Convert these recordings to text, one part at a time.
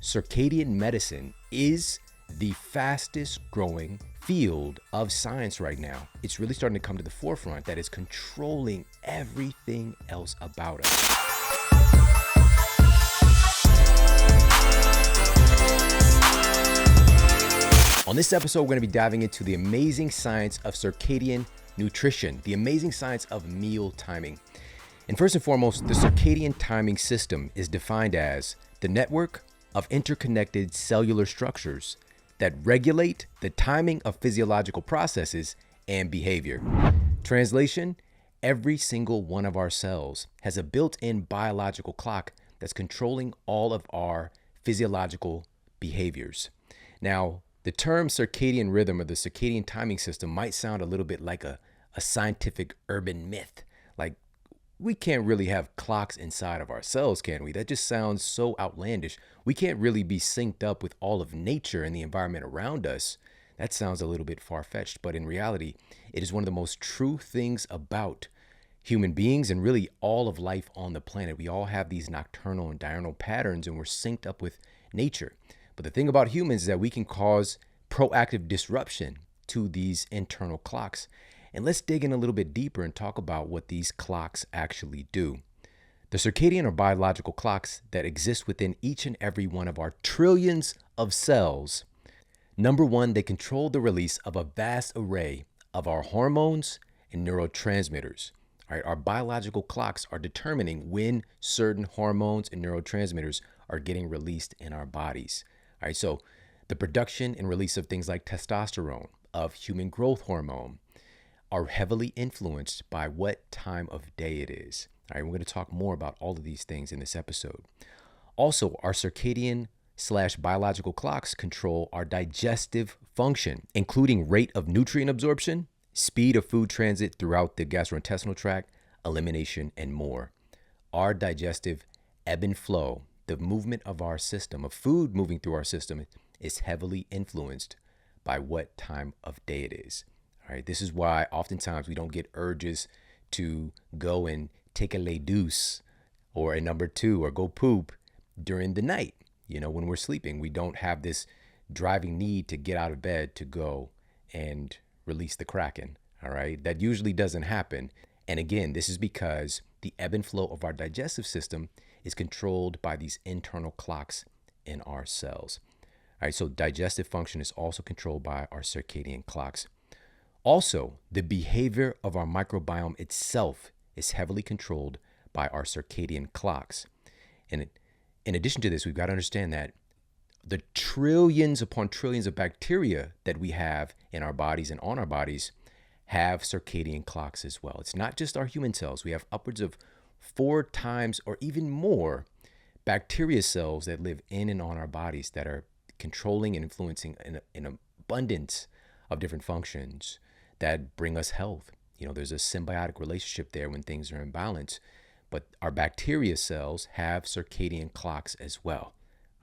circadian medicine is the fastest growing field of science right now. It's really starting to come to the forefront that is controlling everything else about us. On this episode, we're going to be diving into the amazing science of circadian nutrition, the amazing science of meal timing. And first and foremost, the circadian timing system is defined as the network of interconnected cellular structures that regulate the timing of physiological processes and behavior. Translation: every single one of our cells has a built-in biological clock that's controlling all of our physiological behaviors. Now, the term circadian rhythm or the circadian timing system might sound a little bit like a scientific urban myth. Like, we can't really have clocks inside of our cells, can we? That just sounds so outlandish. We can't really be synced up with all of nature and the environment around us. That sounds a little bit far-fetched, but in reality, it is one of the most true things about human beings and really all of life on the planet. We all have these nocturnal and diurnal patterns and we're synced up with nature. But the thing about humans is that we can cause proactive disruption to these internal clocks. And let's dig in a little bit deeper and talk about what these clocks actually do. The circadian or biological clocks that exist within each and every one of our trillions of cells. Number one, they control the release of a vast array of our hormones and neurotransmitters. All right, our biological clocks are determining when certain hormones and neurotransmitters are getting released in our bodies. All right, so the production and release of things like testosterone, of human growth hormone, are heavily influenced by what time of day it is. All right, we're going to talk more about all of these things in this episode. Also, our circadian/biological clocks control our digestive function, including rate of nutrient absorption, speed of food transit throughout the gastrointestinal tract, elimination, and more. Our digestive ebb and flow, the movement of our system, of food moving through our system, is heavily influenced by what time of day it is. All right, this is why oftentimes we don't get urges to go and take a lait douce or a number two or go poop during the night. You know, when we're sleeping, we don't have this driving need to get out of bed to go and release the Kraken. All right, that usually doesn't happen. And again, this is because the ebb and flow of our digestive system is controlled by these internal clocks in our cells. All right, so digestive function is also controlled by our circadian clocks. Also, the behavior of our microbiome itself is heavily controlled by our circadian clocks. And in addition to this, we've got to understand that the trillions upon trillions of bacteria that we have in our bodies and on our bodies have circadian clocks as well. It's not just our human cells. We have upwards of 4 times or even more bacteria cells that live in and on our bodies that are controlling and influencing an abundance of different functions that bring us health. You know, there's a symbiotic relationship there when things are in balance, but our bacteria cells have circadian clocks as well.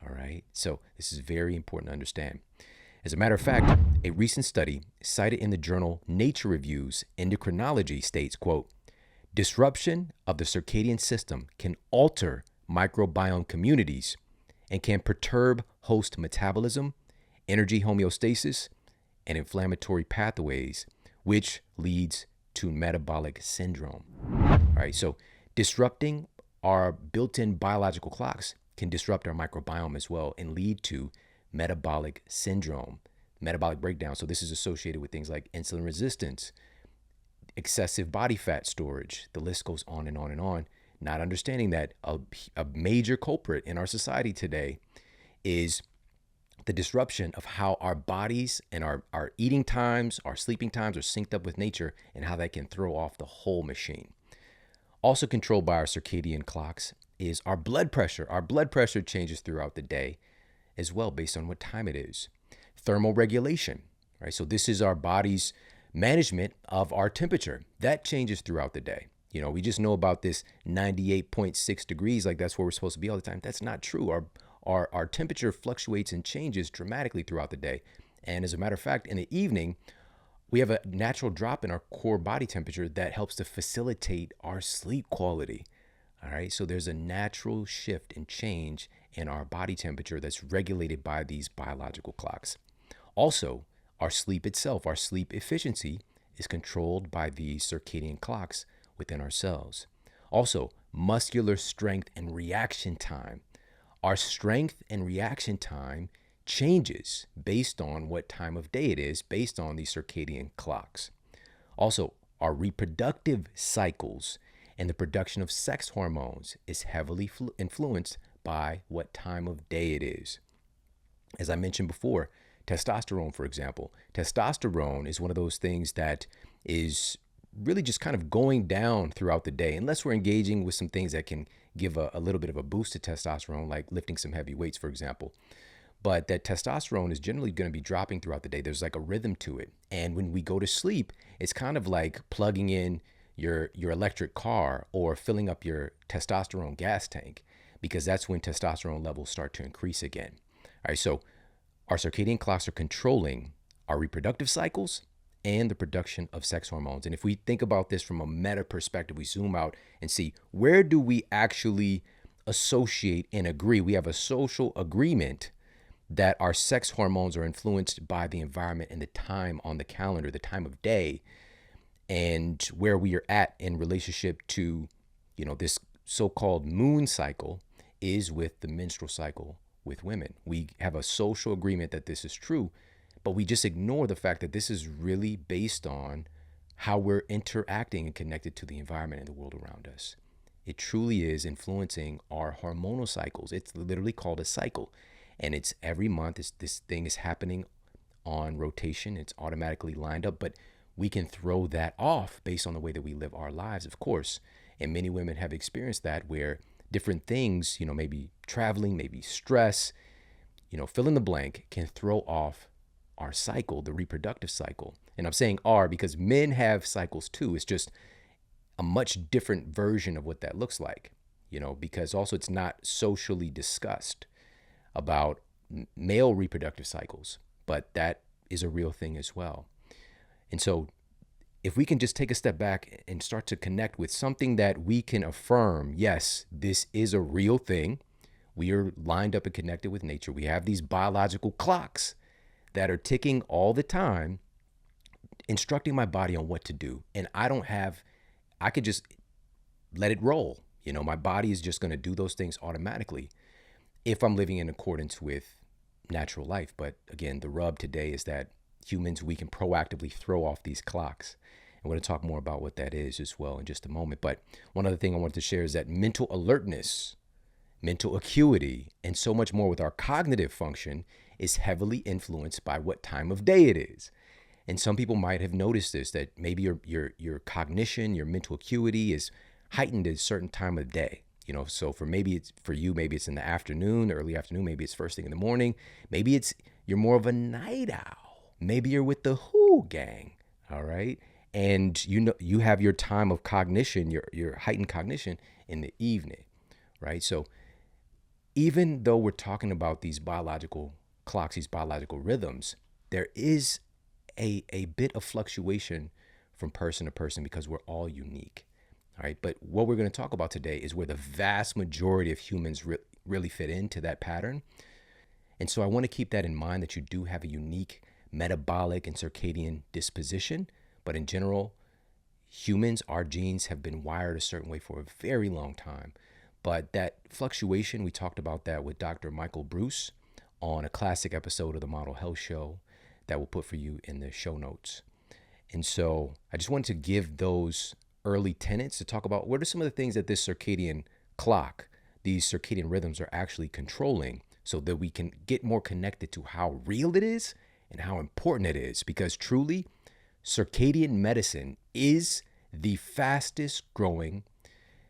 All right, so this is very important to understand. As a matter of fact, a recent study cited in the journal Nature Reviews Endocrinology states, quote, disruption of the circadian system can alter microbiome communities and can perturb host metabolism, energy homeostasis, and inflammatory pathways, which leads to metabolic syndrome. All right, so disrupting our built-in biological clocks can disrupt our microbiome as well and lead to metabolic syndrome, metabolic breakdown. So this is associated with things like insulin resistance, excessive body fat storage. The list goes on and on and on. Not understanding that a major culprit in our society today is the disruption of how our bodies and our eating times, our sleeping times are synced up with nature and how that can throw off the whole machine. Also controlled by our circadian clocks is our blood pressure. Our blood pressure changes throughout the day as well based on what time it is. Thermal regulation, right? So this is our body's management of our temperature. That changes throughout the day. You know, we just know about this 98.6 degrees, like that's where we're supposed to be all the time. That's not true. Our temperature fluctuates and changes dramatically throughout the day. And as a matter of fact, in the evening, we have a natural drop in our core body temperature that helps to facilitate our sleep quality. All right, so there's a natural shift and change and our body temperature that's regulated by these biological clocks. Also, our sleep itself, our sleep efficiency is controlled by the circadian clocks within our cells. Also, muscular strength and reaction time. Our strength and reaction time changes based on what time of day it is, based on the circadian clocks. Also, our reproductive cycles and the production of sex hormones is heavily influenced by what time of day it is. As I mentioned before, testosterone, for example, testosterone is one of those things that is really just kind of going down throughout the day, unless we're engaging with some things that can give a little bit of a boost to testosterone, like lifting some heavy weights, for example. But that testosterone is generally going to be dropping throughout the day. There's like a rhythm to it. And when we go to sleep, it's kind of like plugging in your electric car or filling up your testosterone gas tank, because that's when testosterone levels start to increase again. All right, so our circadian clocks are controlling our reproductive cycles and the production of sex hormones. And if we think about this from a meta perspective, we zoom out and see, where do we actually associate and agree? We have a social agreement that our sex hormones are influenced by the environment and the time on the calendar, the time of day, and where we are at in relationship to, this so-called moon cycle is with the menstrual cycle with women. We have a social agreement that this is true, but we just ignore the fact that this is really based on how we're interacting and connected to the environment and the world around us. It truly is influencing our hormonal cycles. It's literally called a cycle. And it's every month, this thing is happening on rotation. It's automatically lined up, but we can throw that off based on the way that we live our lives, of course. And many women have experienced that, where different things, maybe traveling, maybe stress, fill in the blank, can throw off our cycle, the reproductive cycle. And I'm saying our because men have cycles too. It's just a much different version of what that looks like, because also it's not socially discussed about male reproductive cycles, but that is a real thing as well. And so if we can just take a step back and start to connect with something that we can affirm, yes, this is a real thing. We are lined up and connected with nature. We have these biological clocks that are ticking all the time, instructing my body on what to do. And I could just let it roll. My body is just going to do those things automatically if I'm living in accordance with natural life. But again, the rub today is that humans, we can proactively throw off these clocks. And we're going to talk more about what that is as well in just a moment. But one other thing I wanted to share is that mental alertness, mental acuity, and so much more with our cognitive function is heavily influenced by what time of day it is. And some people might have noticed this, that maybe your cognition, your mental acuity is heightened at a certain time of day. So for you, maybe it's in the afternoon, early afternoon, maybe it's first thing in the morning, maybe you're more of a night owl, maybe you're with the Who gang, all right? And you have your time of cognition, your heightened cognition in the evening, right? So even though we're talking about these biological clocks, these biological rhythms, there is a bit of fluctuation from person to person because we're all unique. All right, but what we're going to talk about today is where the vast majority of humans really fit into that pattern. And so I want to keep that in mind, that you do have a unique metabolic and circadian disposition. But in general, humans, our genes have been wired a certain way for a very long time. But that fluctuation, we talked about that with Dr. Michael Bruce on a classic episode of the Model Health Show that we'll put for you in the show notes. And so I just wanted to give those early tenets to talk about what are some of the things that this circadian clock, these circadian rhythms are actually controlling, so that we can get more connected to how real it is and how important it is. Because truly, circadian medicine is the fastest growing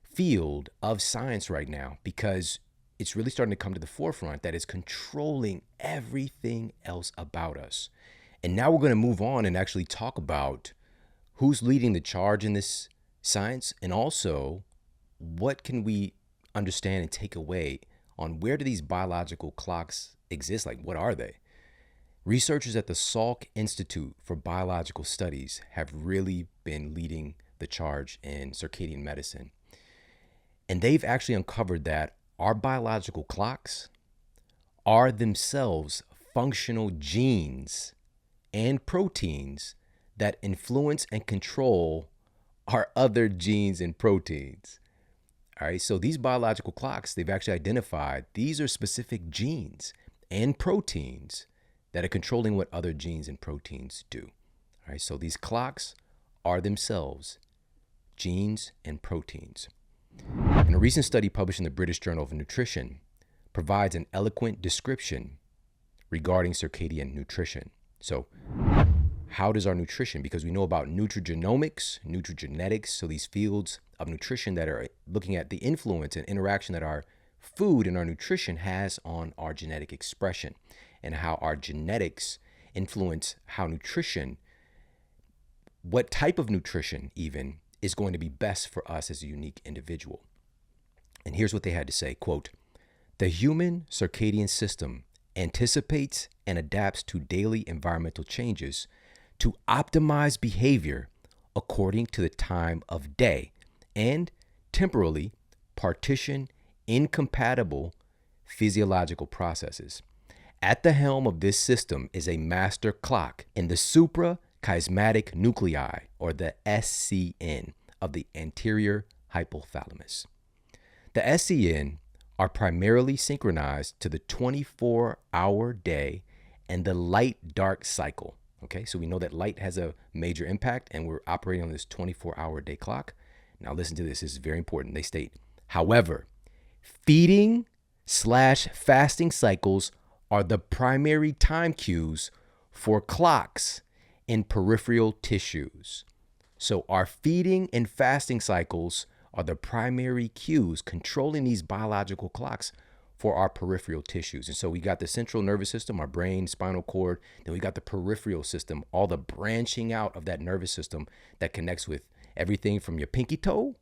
field of science right now, because it's really starting to come to the forefront that is controlling everything else about us. And now we're going to move on and actually talk about who's leading the charge in this science, and also what can we understand and take away on where do these biological clocks exist? Like, what are they? Researchers at the Salk Institute for Biological Studies have really been leading the charge in circadian medicine. And they've actually uncovered that our biological clocks, are themselves functional genes and proteins that influence and control our other genes and proteins. All right, so these biological clocks, they've actually identified these are specific genes and proteins that are controlling what other genes and proteins do. All right, so these clocks are themselves genes and proteins. And a recent study published in the British Journal of Nutrition provides an eloquent description regarding circadian nutrition. So how does our nutrition, because we know about nutrigenomics, nutrigenetics, so these fields of nutrition that are looking at the influence and interaction that our food and our nutrition has on our genetic expression, and how our genetics influence how nutrition, what type of nutrition even, is going to be best for us as a unique individual. And here's what they had to say, quote, "The human circadian system anticipates and adapts to daily environmental changes to optimize behavior according to the time of day and temporally partition incompatible physiological processes. At the helm of this system is a master clock in the suprachiasmatic nuclei, or the SCN, of the anterior hypothalamus. The SCN are primarily synchronized to the 24-hour day and the light-dark cycle. Okay, so we know that light has a major impact, and we're operating on this 24-hour day clock. Now listen to this. This is very important. They state, however, feeding/fasting cycles are the primary time cues for clocks in peripheral tissues. So our feeding and fasting cycles are the primary cues controlling these biological clocks for our peripheral tissues. And so we got the central nervous system, our brain, spinal cord, then we got the peripheral system, all the branching out of that nervous system that connects with everything from your pinky toe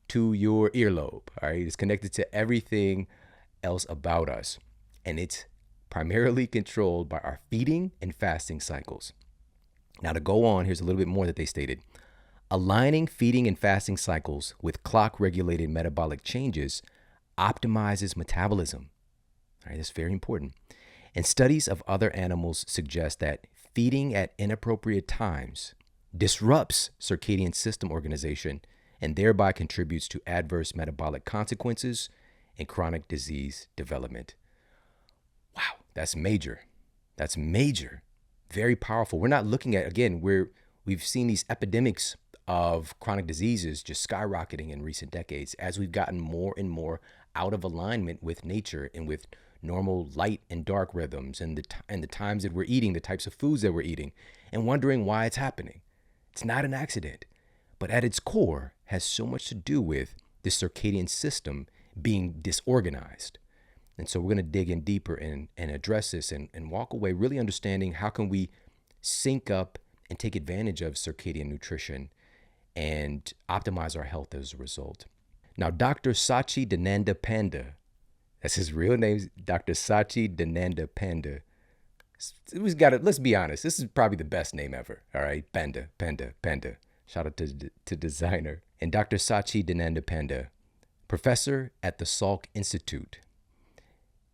to your earlobe. All right, it's connected to everything else about us. And it's primarily controlled by our feeding and fasting cycles. Now to go on, here's a little bit more that they stated. Aligning feeding and fasting cycles with clock-regulated metabolic changes optimizes metabolism. All right, that's very important. And studies of other animals suggest that feeding at inappropriate times disrupts circadian system organization and thereby contributes to adverse metabolic consequences and chronic disease development. Wow, that's major. That's major. Very powerful. We're not looking at, again, we've seen these epidemics of chronic diseases just skyrocketing in recent decades as we've gotten more and more out of alignment with nature and with normal light and dark rhythms and the times that we're eating, the types of foods that we're eating, and wondering why it's happening. It's not an accident, but at its core has so much to do with the circadian system being disorganized. And so we're going to dig in deeper and address this and walk away really understanding how can we sync up and take advantage of circadian nutrition and optimize our health as a result. Now, Dr. Sachidananda Panda, that's his real name, Dr. Sachidananda Panda. Let's be honest, this is probably the best name ever, all right? Panda. Shout out to designer. And Dr. Sachidananda Panda, professor at the Salk Institute,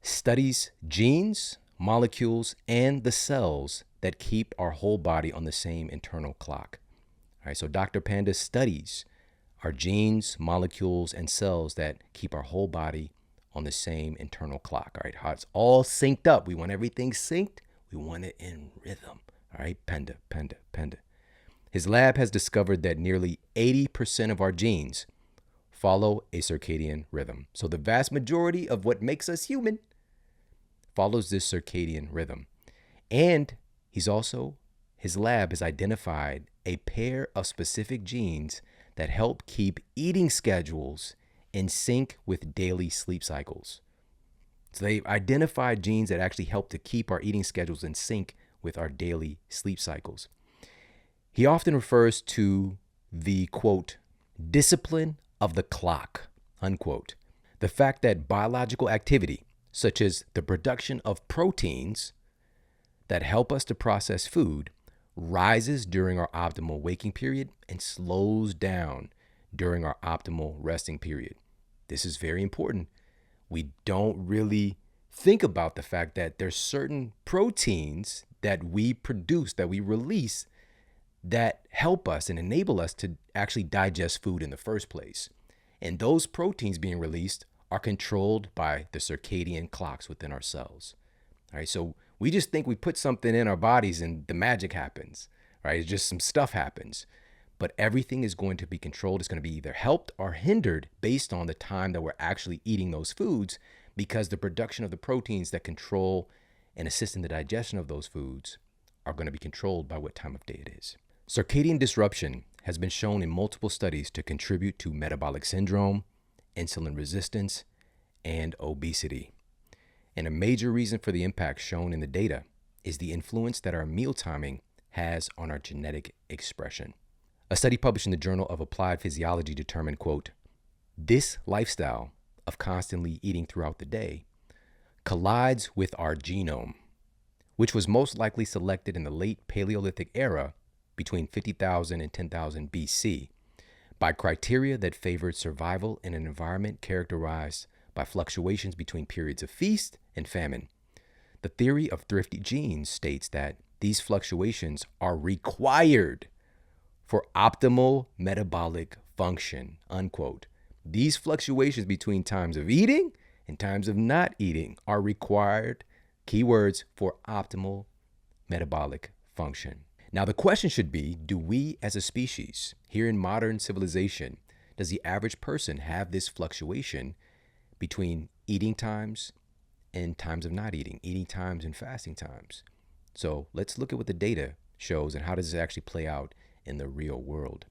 studies genes, molecules, and the cells that keep our whole body on the same internal clock. All right, so Dr. Panda studies our genes, molecules, and cells that keep our whole body on the same internal clock. All right, how it's all synced up. We want everything synced. We want it in rhythm. All right, Panda. His lab has discovered that nearly 80% of our genes follow a circadian rhythm. So the vast majority of what makes us human follows this circadian rhythm. And his lab has identified a pair of specific genes that help keep eating schedules in sync with daily sleep cycles. So they've identified genes that actually help to keep our eating schedules in sync with our daily sleep cycles. He often refers to the, quote, discipline of the clock, unquote. The fact that biological activity, such as the production of proteins that help us to process food, rises during our optimal waking period and slows down during our optimal resting period. This is very important. We don't really think about the fact that there's certain proteins that we produce, that we release, that help us and enable us to actually digest food in the first place. And those proteins being released are controlled by the circadian clocks within our cells. All right, so we just think we put something in our bodies and the magic happens, right? It's just some stuff happens. But everything is going to be controlled. It's going to be either helped or hindered based on the time that we're actually eating those foods, because the production of the proteins that control and assist in the digestion of those foods are going to be controlled by what time of day it is. Circadian disruption has been shown in multiple studies to contribute to metabolic syndrome, insulin resistance, and obesity. And a major reason for the impact shown in the data is the influence that our meal timing has on our genetic expression. A study published in the Journal of Applied Physiology determined, quote, "This lifestyle of constantly eating throughout the day collides with our genome, which was most likely selected in the late Paleolithic era between 50,000 and 10,000 BC by criteria that favored survival in an environment characterized by fluctuations between periods of feast and famine. The theory of thrifty genes states that these fluctuations are required for optimal metabolic function," unquote. These fluctuations between times of eating and times of not eating are required, keywords, for optimal metabolic function. Now, the question should be, do we as a species here in modern civilization, does the average person have this fluctuation between eating times and times of not eating times and fasting times? So let's look at what the data shows and how does this actually play out in the real world.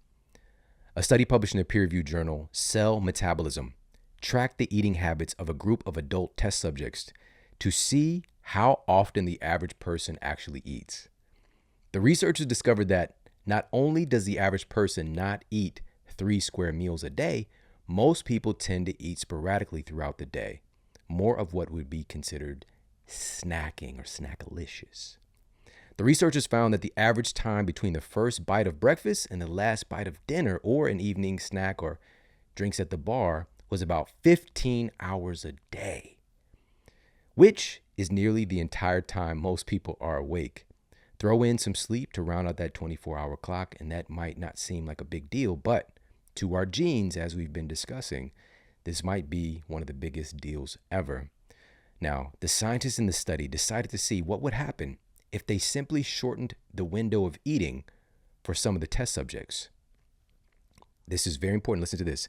A study published in the peer-reviewed journal Cell Metabolism tracked the eating habits of a group of adult test subjects to see how often the average person actually eats. The researchers discovered that not only does the average person not eat 3 square meals a day, most people tend to eat sporadically throughout the day, more of what would be considered snacking or snackalicious. The researchers found that the average time between the first bite of breakfast and the last bite of dinner or an evening snack or drinks at the bar was about 15 hours a day, which is nearly the entire time most people are awake. Throw in some sleep to round out that 24-hour clock, and that might not seem like a big deal, but to our genes, as we've been discussing, this might be one of the biggest deals ever. Now, the scientists in the study decided to see what would happen if they simply shortened the window of eating for some of the test subjects. This is very important. Listen to this.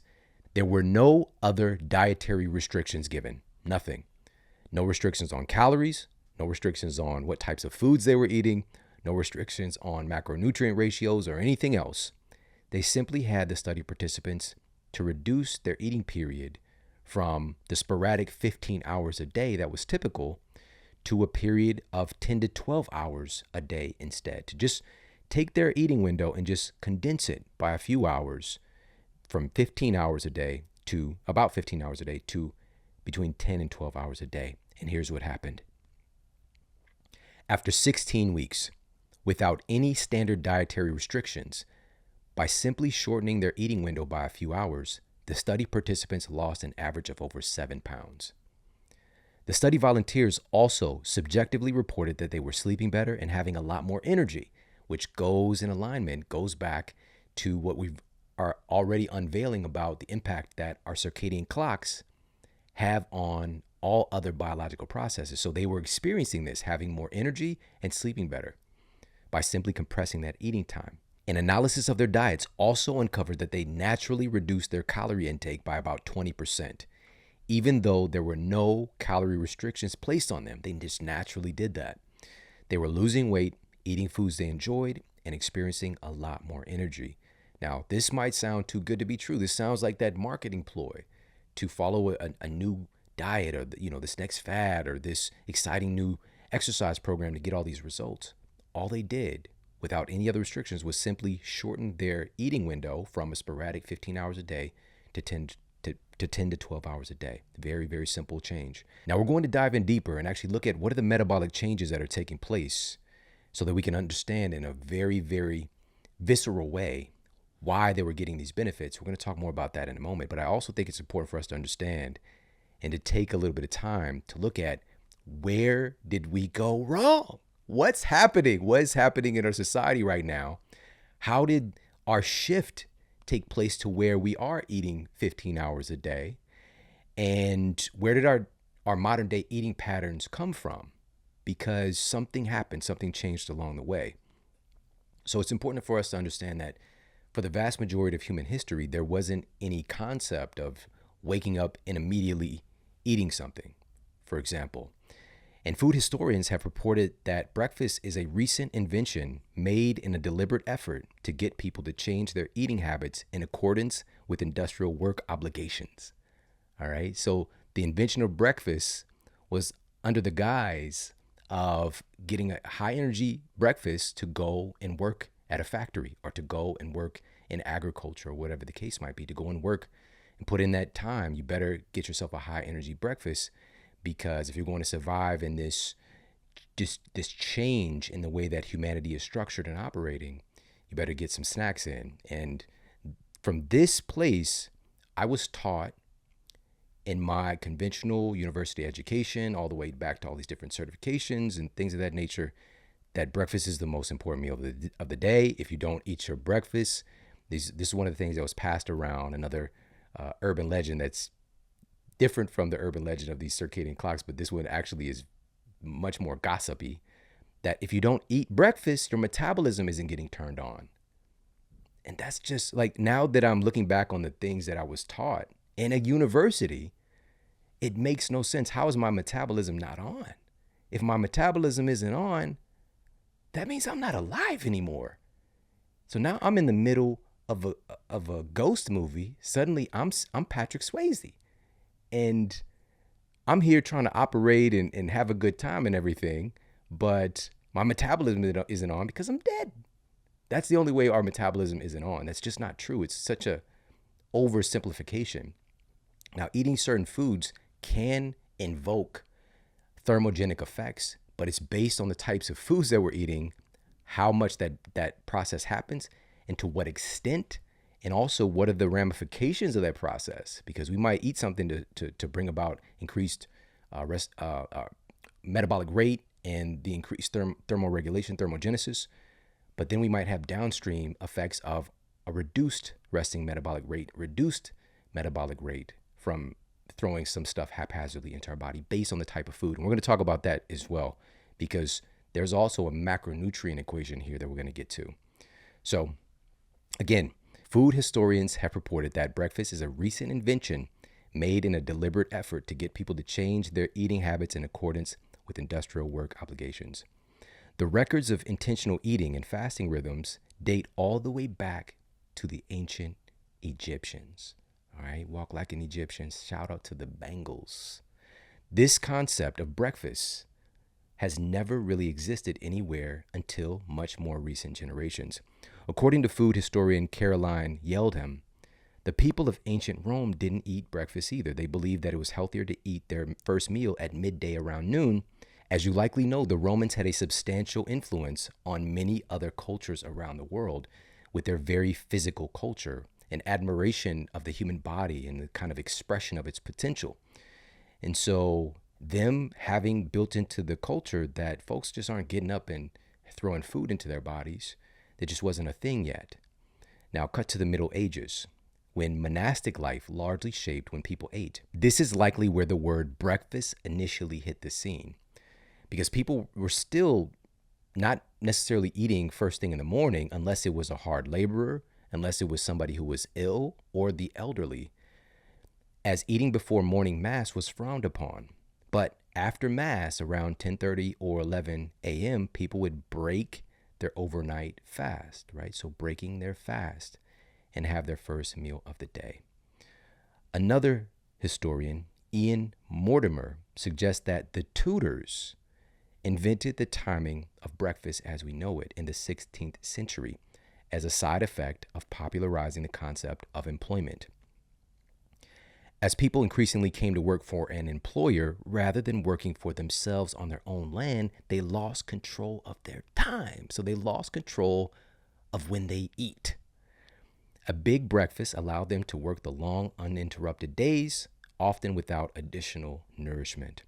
There were no other dietary restrictions given. Nothing. No restrictions on calories, no restrictions on what types of foods they were eating, no restrictions on macronutrient ratios or anything else. They simply had the study participants to reduce their eating period from the sporadic 15 hours a day that was typical to a period of 10 to 12 hours a day instead, to just take their eating window and just condense it by a few hours from 15 hours a day to about 15 hours a day to between 10 and 12 hours a day. And here's what happened. After 16 weeks, without any standard dietary restrictions, by simply shortening their eating window by a few hours, the study participants lost an average of over 7 pounds. The study volunteers also subjectively reported that they were sleeping better and having a lot more energy, which goes back to what we are already unveiling about the impact that our circadian clocks have on all other biological processes. So they were experiencing this, having more energy and sleeping better by simply compressing that eating time. An analysis of their diets also uncovered that they naturally reduced their calorie intake by about 20%. Even though there were no calorie restrictions placed on them, they just naturally did that. They were losing weight, eating foods they enjoyed, and experiencing a lot more energy. Now, this might sound too good to be true. This sounds like that marketing ploy to follow a new diet or this next fad or this exciting new exercise program to get all these results. All they did without any other restrictions was simply shorten their eating window from a sporadic 15 hours a day to 10 to 12 hours a day. Very, very simple change. Now we're going to dive in deeper and actually look at what are the metabolic changes that are taking place so that we can understand in a very, very visceral way why they were getting these benefits. We're going to talk more about that in a moment, but I also think it's important for us to understand and to take a little bit of time to look at Where did we go wrong? What's happening? What is happening in our society right now? How did our shift take place to where we are eating 15 hours a day? And where did our modern day eating patterns come from? Because something happened, something changed along the way. So it's important for us to understand that for the vast majority of human history, there wasn't any concept of waking up and immediately eating something, for example. And food historians have reported that breakfast is a recent invention made in a deliberate effort to get people to change their eating habits in accordance with industrial work obligations. All right. So the invention of breakfast was under the guise of getting a high energy breakfast to go and work at a factory or to go and work in agriculture or whatever the case might be, to go and work and put in that time. You better get yourself a high energy breakfast, because if you're going to survive in this change in the way that humanity is structured and operating, you better get some snacks in. And from this place, I was taught in my conventional university education, all the way back to all these different certifications and things of that nature, that breakfast is the most important meal of the day. If you don't eat your breakfast, this is one of the things that was passed around, another urban legend that's different from the urban legend of these circadian clocks, but this one actually is much more gossipy, that if you don't eat breakfast, your metabolism isn't getting turned on. And that's just like, now that I'm looking back on the things that I was taught in a university, it makes no sense. How is my metabolism not on? If my metabolism isn't on, that means I'm not alive anymore. So now I'm in the middle of a ghost movie. Suddenly I'm Patrick Swayze. And I'm here trying to operate and have a good time and everything, but my metabolism isn't on because I'm dead. That's the only way our metabolism isn't on. That's just not true. It's such a oversimplification. Now, eating certain foods can invoke thermogenic effects, but it's based on the types of foods that we're eating, how much that process happens, and to what extent, and also what are the ramifications of that process. Because we might eat something to bring about increased metabolic rate and the increased thermoregulation, thermogenesis, but then we might have downstream effects of a reduced resting metabolic rate, from throwing some stuff haphazardly into our body based on the type of food. And we're going to talk about that as well, because there's also a macronutrient equation here that we're going to get to. So again, food historians have reported that breakfast is a recent invention made in a deliberate effort to get people to change their eating habits in accordance with industrial work obligations. The records of intentional eating and fasting rhythms date all the way back to the ancient Egyptians. All right, walk like an Egyptian. Shout out to the Bengals. This concept of breakfast has never really existed anywhere until much more recent generations. According to food historian Caroline Yeldham, the people of ancient Rome didn't eat breakfast either. They believed that it was healthier to eat their first meal at midday around noon. As you likely know, the Romans had a substantial influence on many other cultures around the world with their very physical culture and admiration of the human body and the kind of expression of its potential. And so them having built into the culture that folks just aren't getting up and throwing food into their bodies, that just wasn't a thing yet. Now cut to the Middle Ages, when monastic life largely shaped when people ate. This is likely where the word breakfast initially hit the scene, because people were still not necessarily eating first thing in the morning unless it was a hard laborer, unless it was somebody who was ill or the elderly, as eating before morning mass was frowned upon. But after mass, around 10:30 or 11 a.m., people would break their overnight fast, right? So breaking their fast and have their first meal of the day. Another historian, Ian Mortimer, suggests that the Tudors invented the timing of breakfast as we know it in the 16th century as a side effect of popularizing the concept of employment. As people increasingly came to work for an employer rather than working for themselves on their own land, they lost control of their time. So they lost control of when they eat. A big breakfast allowed them to work the long, uninterrupted days, often without additional nourishment.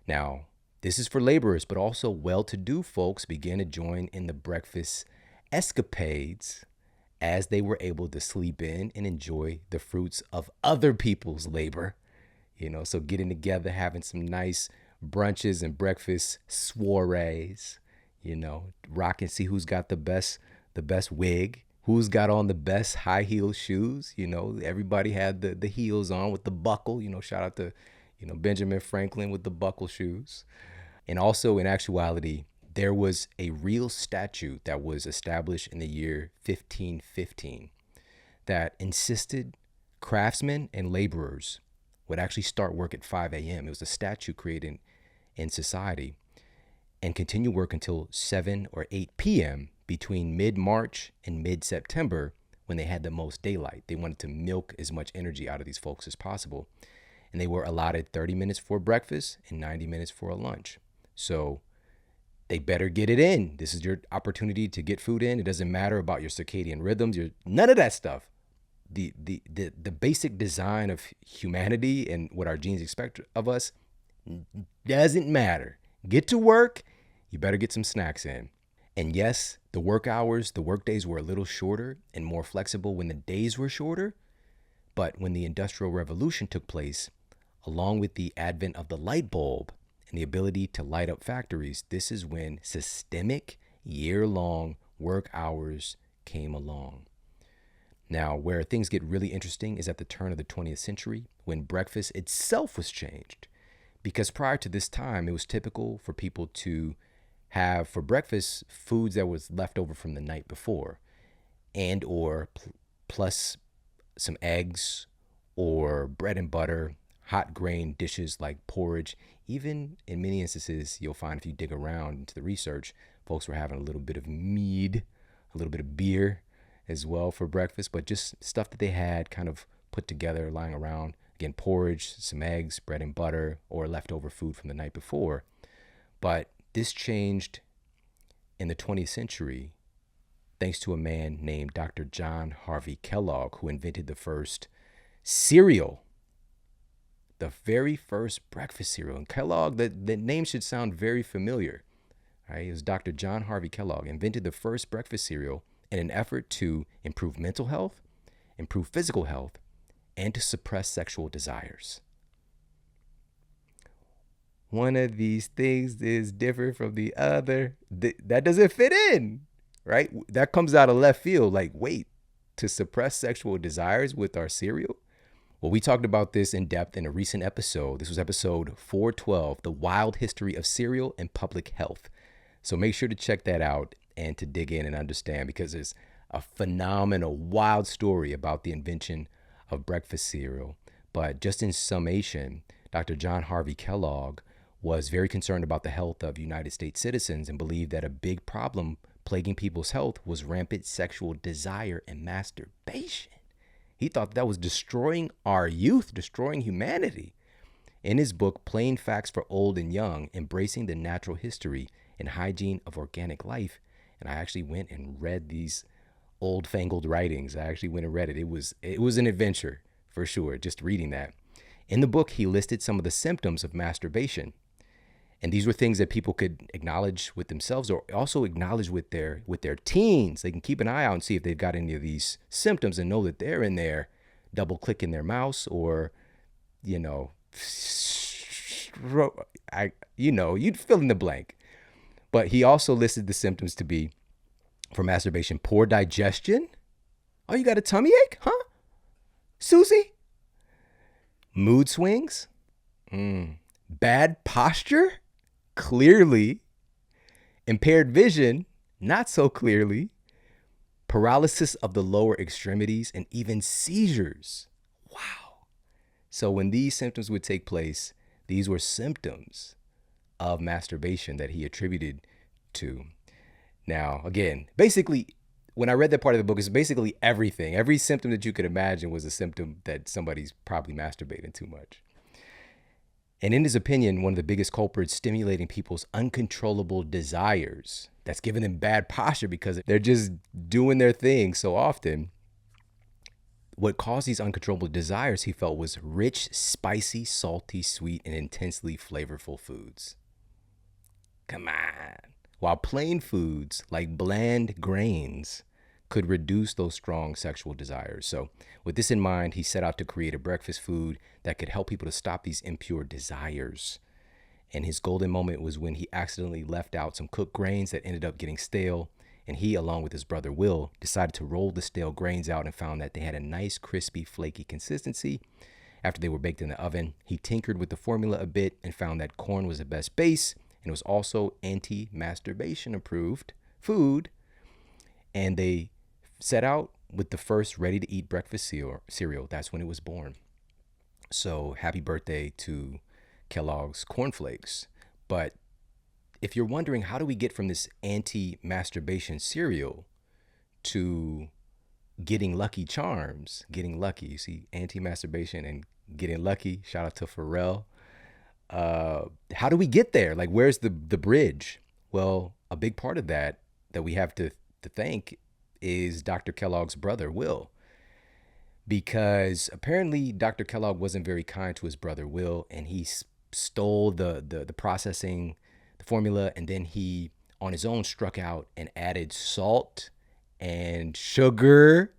Now, This is for laborers, but also well-to-do folks began to join in the breakfast escapades as they were able to sleep in and enjoy the fruits of other people's labor. So getting together, having some nice brunches and breakfast soirees, rock and see who's got the best wig, who's got on the best high heel shoes. Everybody had the heels on with the buckle. Shout out to Benjamin Franklin with the buckle shoes. And also, in actuality, there was a real statute that was established in the year 1515 that insisted craftsmen and laborers would actually start work at 5 a.m. It was a statute created in society and continue work until 7 or 8 p.m. between mid-March and mid-September when they had the most daylight. They wanted to milk as much energy out of these folks as possible. And they were allotted 30 minutes for breakfast and 90 minutes for a lunch. So they better get it in. This is your opportunity to get food in. It doesn't matter about your circadian rhythms, none of that stuff. The basic design of humanity and what our genes expect of us doesn't matter. Get to work. You better get some snacks in. And yes, the work days were a little shorter and more flexible when the days were shorter. But when the Industrial Revolution took place, along with the advent of the light bulb and the ability to light up factories, this is when systemic year-long work hours came along. Now, where things get really interesting is at the turn of the 20th century, when breakfast itself was changed. Because prior to this time, it was typical for people to have for breakfast foods that was left over from the night before, and or plus some eggs or bread and butter, hot grain dishes like porridge. Even in many instances, you'll find if you dig around into the research, folks were having a little bit of mead, a little bit of beer as well for breakfast, but just stuff that they had kind of put together lying around. Again, porridge, some eggs, bread and butter, or leftover food from the night before. But this changed in the 20th century thanks to a man named Dr. John Harvey Kellogg, who invented the first cereal, the very first breakfast cereal. And Kellogg, the name should sound very familiar. Right? It was Dr. John Harvey Kellogg invented the first breakfast cereal in an effort to improve mental health, improve physical health, and to suppress sexual desires. One of these things is different from the other. That doesn't fit in, right? That comes out of left field. Like, wait, to suppress sexual desires with our cereal? Well, we talked about this in depth in a recent episode. This was episode 412, The Wild History of Cereal and Public Health. So make sure to check that out and to dig in and understand, because there's a phenomenal, wild story about the invention of breakfast cereal. But just in summation, Dr. John Harvey Kellogg was very concerned about the health of United States citizens and believed that a big problem plaguing people's health was rampant sexual desire and masturbation. He thought that was destroying our youth, destroying humanity. In his book, Plain Facts for Old and Young, Embracing the Natural History and Hygiene of Organic Life, and I actually went and read these old-fangled writings. I actually went and read it. It was an adventure, for sure, just reading that. In the book, he listed some of the symptoms of masturbation. And these were things that people could acknowledge with themselves or also acknowledge with their teens. They can keep an eye out and see if they've got any of these symptoms and know that they're in there double clicking their mouse or, you'd fill in the blank. But he also listed the symptoms to be, for masturbation, poor digestion. Oh, you got a tummy ache? Huh? Susie? Mood swings? Bad posture? Clearly. Impaired vision? Not so clearly. Paralysis of the lower extremities and even seizures. Wow. So when these symptoms would take place, these were symptoms of masturbation that he attributed to. Now, again, basically, when I read that part of the book, it's basically everything. Every symptom that you could imagine was a symptom that somebody's probably masturbating too much. And in his opinion, one of the biggest culprits stimulating people's uncontrollable desires, that's giving them bad posture because they're just doing their thing so often. What caused these uncontrollable desires, he felt, was rich, spicy, salty, sweet, and intensely flavorful foods. Come on. While plain foods like bland grains could reduce those strong sexual desires. So, with this in mind, he set out to create a breakfast food that could help people to stop these impure desires. And his golden moment was when he accidentally left out some cooked grains that ended up getting stale. And he, along with his brother Will, decided to roll the stale grains out and found that they had a nice, crispy, flaky consistency. After they were baked in the oven, he tinkered with the formula a bit and found that corn was the best base. And it was also anti-masturbation approved food. And they set out with the first ready-to-eat breakfast cereal. That's when it was born. So happy birthday to Kellogg's Corn Flakes. But if you're wondering, how do we get from this anti-masturbation cereal to getting Lucky Charms, getting lucky? You see, anti-masturbation and getting lucky. Shout out to Pharrell. How do we get there? Like, where's the bridge? Well, a big part of that we have to thank is Dr. Kellogg's brother, Will. Because apparently Dr. Kellogg wasn't very kind to his brother, Will, and he stole the processing, the formula, and then he, on his own, struck out and added salt and sugar,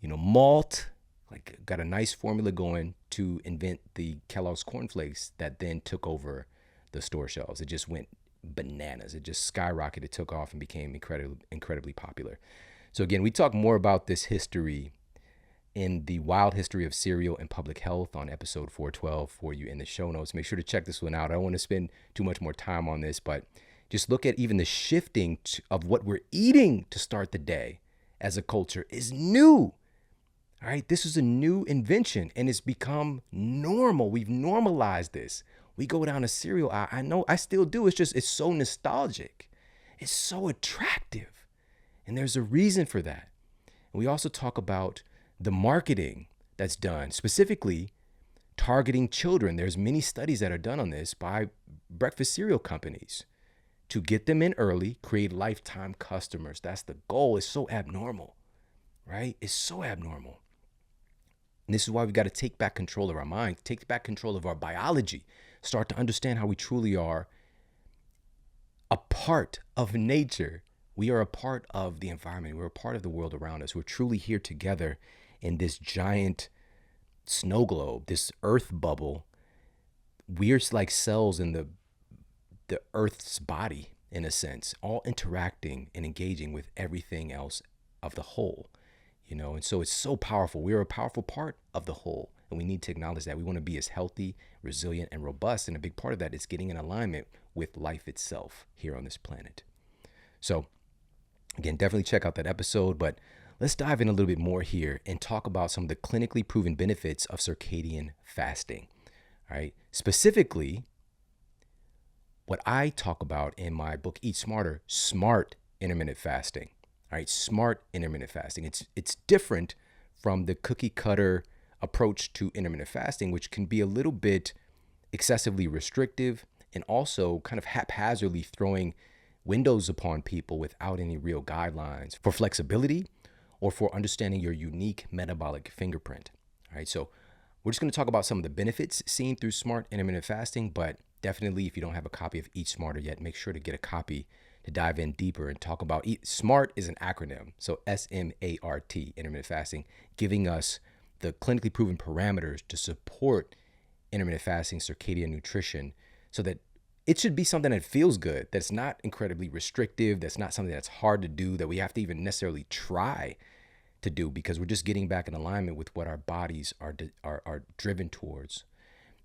malt, like got a nice formula going to invent the Kellogg's Corn Flakes that then took over the store shelves. It just went bananas. It just skyrocketed, took off, and became incredibly popular. So again, we talk more about this history in the wild history of cereal and public health on episode 412 for you in the show notes. Make sure to check this one out. I don't want to spend too much more time on this, but just look at even the shifting of what we're eating to start the day as a culture is new. All right, this is a new invention and it's become normal. We've normalized this. We go down a cereal aisle. I know I still do. It's so nostalgic. It's so attractive. And there's a reason for that. And we also talk about the marketing that's done, specifically targeting children. There's many studies that are done on this by breakfast cereal companies to get them in early, create lifetime customers. That's the goal. It's so abnormal, right? It's so abnormal. And this is why we've got to take back control of our mind, take back control of our biology, start to understand how we truly are a part of nature. We are a part of the environment. We're a part of the world around us. We're truly here together in this giant snow globe, this earth bubble. We're like cells in the earth's body, in a sense, all interacting and engaging with everything else of the whole, and so it's so powerful. We're a powerful part of the whole, and we need to acknowledge that. We want to be as healthy, resilient, and robust, and a big part of that is getting in alignment with life itself here on this planet. So again, definitely check out that episode, but let's dive in a little bit more here and talk about some of the clinically proven benefits of circadian fasting. All right. Specifically, what I talk about in my book, Eat Smarter, smart intermittent fasting. All right. Smart intermittent fasting. It's different from the cookie cutter approach to intermittent fasting, which can be a little bit excessively restrictive and also kind of haphazardly throwing windows upon people without any real guidelines for flexibility or for understanding your unique metabolic fingerprint. All right, so we're just going to talk about some of the benefits seen through smart intermittent fasting, but definitely if you don't have a copy of Eat Smarter yet, make sure to get a copy to dive in deeper and talk about SMART is an acronym. So SMART, intermittent fasting, giving us the clinically proven parameters to support intermittent fasting, circadian nutrition, so that it should be something that feels good, that's not incredibly restrictive, that's not something that's hard to do, that we have to even necessarily try to do, because we're just getting back in alignment with what our bodies are driven towards.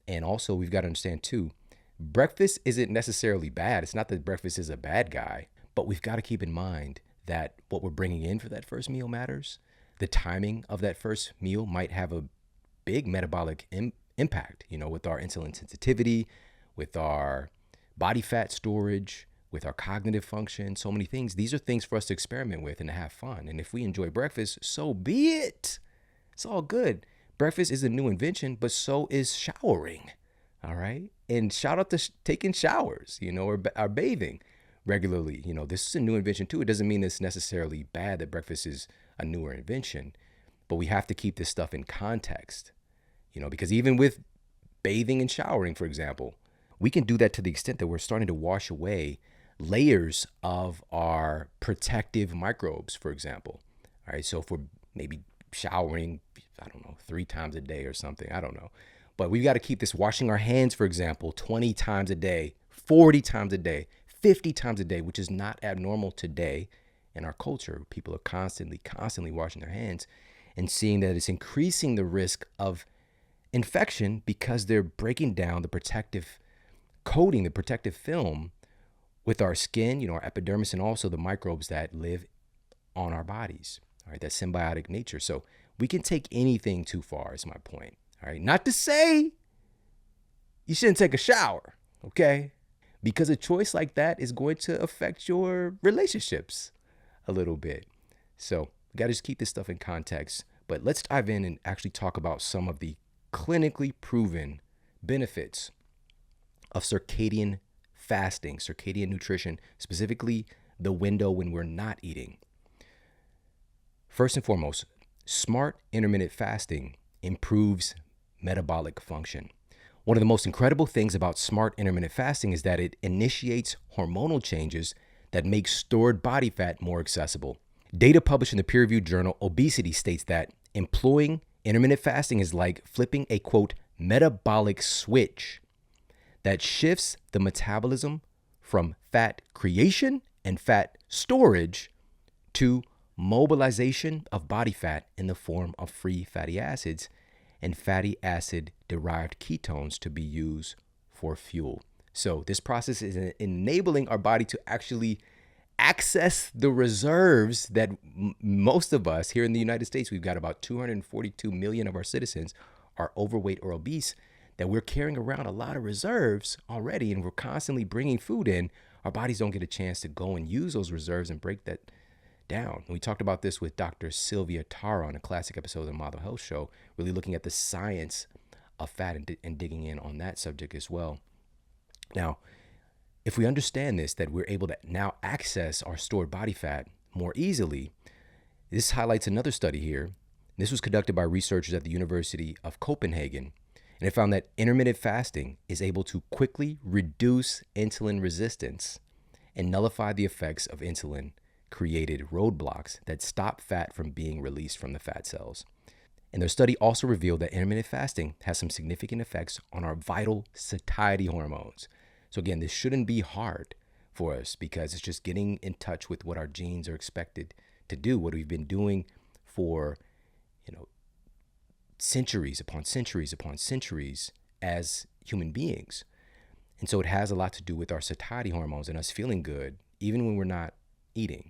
And also we've got to understand too, breakfast isn't necessarily bad. It's not that breakfast is a bad guy, but we've got to keep in mind that what we're bringing in for that first meal matters. The timing of that first meal might have a big metabolic impact, with our insulin sensitivity, with our body fat storage, with our cognitive function, so many things. These are things for us to experiment with and to have fun. And if we enjoy breakfast, so be it. It's all good. Breakfast is a new invention, but so is showering. All right. And shout out to taking showers, or bathing regularly. This is a new invention too. It doesn't mean it's necessarily bad that breakfast is a newer invention, but we have to keep this stuff in context, because even with bathing and showering, for example, we can do that to the extent that we're starting to wash away layers of our protective microbes, for example. All right, so if we're maybe showering, I don't know, 3 times a day or something, I don't know. But we've got to keep this washing our hands, for example, 20 times a day, 40 times a day, 50 times a day, which is not abnormal today in our culture. People are constantly washing their hands and seeing that it's increasing the risk of infection because they're breaking down the protective coating, the protective film with our skin, our epidermis, and also the microbes that live on our bodies. All right, that symbiotic nature. So we can take anything too far, is my point. All right, not to say you shouldn't take a shower, okay? Because a choice like that is going to affect your relationships a little bit. So we got to just keep this stuff in context. But let's dive in and actually talk about some of the clinically proven benefits of circadian fasting, circadian nutrition, specifically the window when we're not eating. First and foremost, smart intermittent fasting improves metabolic function. One of the most incredible things about smart intermittent fasting is that it initiates hormonal changes that make stored body fat more accessible. Data published in the peer-reviewed journal Obesity states that employing intermittent fasting is like flipping a, quote, metabolic switch that shifts the metabolism from fat creation and fat storage to mobilization of body fat in the form of free fatty acids and fatty acid derived ketones to be used for fuel. So this process is enabling our body to actually access the reserves that most of us here in the United States, we've got about 242 million of our citizens are overweight or obese, that we're carrying around a lot of reserves already, and we're constantly bringing food in. Our bodies don't get a chance to go and use those reserves and break that down. And we talked about this with Dr. Sylvia Tara on a classic episode of the Model Health Show, really looking at the science of fat and digging in on that subject as well. Now, if we understand this, that we're able to now access our stored body fat more easily, this highlights another study here. This was conducted by researchers at the University of Copenhagen, and it found that intermittent fasting is able to quickly reduce insulin resistance and nullify the effects of insulin-created roadblocks that stop fat from being released from the fat cells. And their study also revealed that intermittent fasting has some significant effects on our vital satiety hormones. So again, this shouldn't be hard for us because it's just getting in touch with what our genes are expected to do, what we've been doing for, centuries upon centuries upon centuries as human beings. And so it has a lot to do with our satiety hormones and us feeling good even when we're not eating.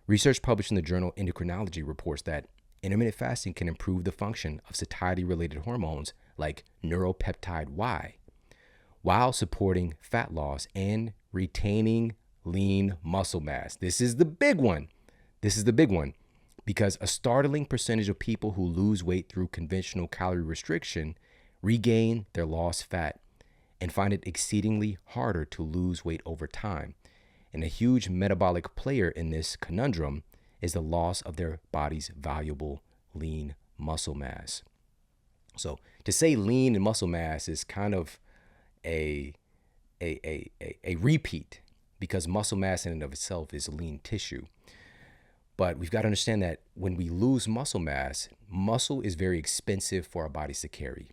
Research published in the journal Endocrinology reports that intermittent fasting can improve the function of satiety-related hormones like neuropeptide Y, while supporting fat loss and retaining lean muscle mass. This is the big one. Because a startling percentage of people who lose weight through conventional calorie restriction regain their lost fat and find it exceedingly harder to lose weight over time. And a huge metabolic player in this conundrum is the loss of their body's valuable lean muscle mass. So to say lean and muscle mass is kind of a repeat, because muscle mass in and of itself is lean tissue. But we've got to understand that when we lose muscle mass, muscle is very expensive for our bodies to carry.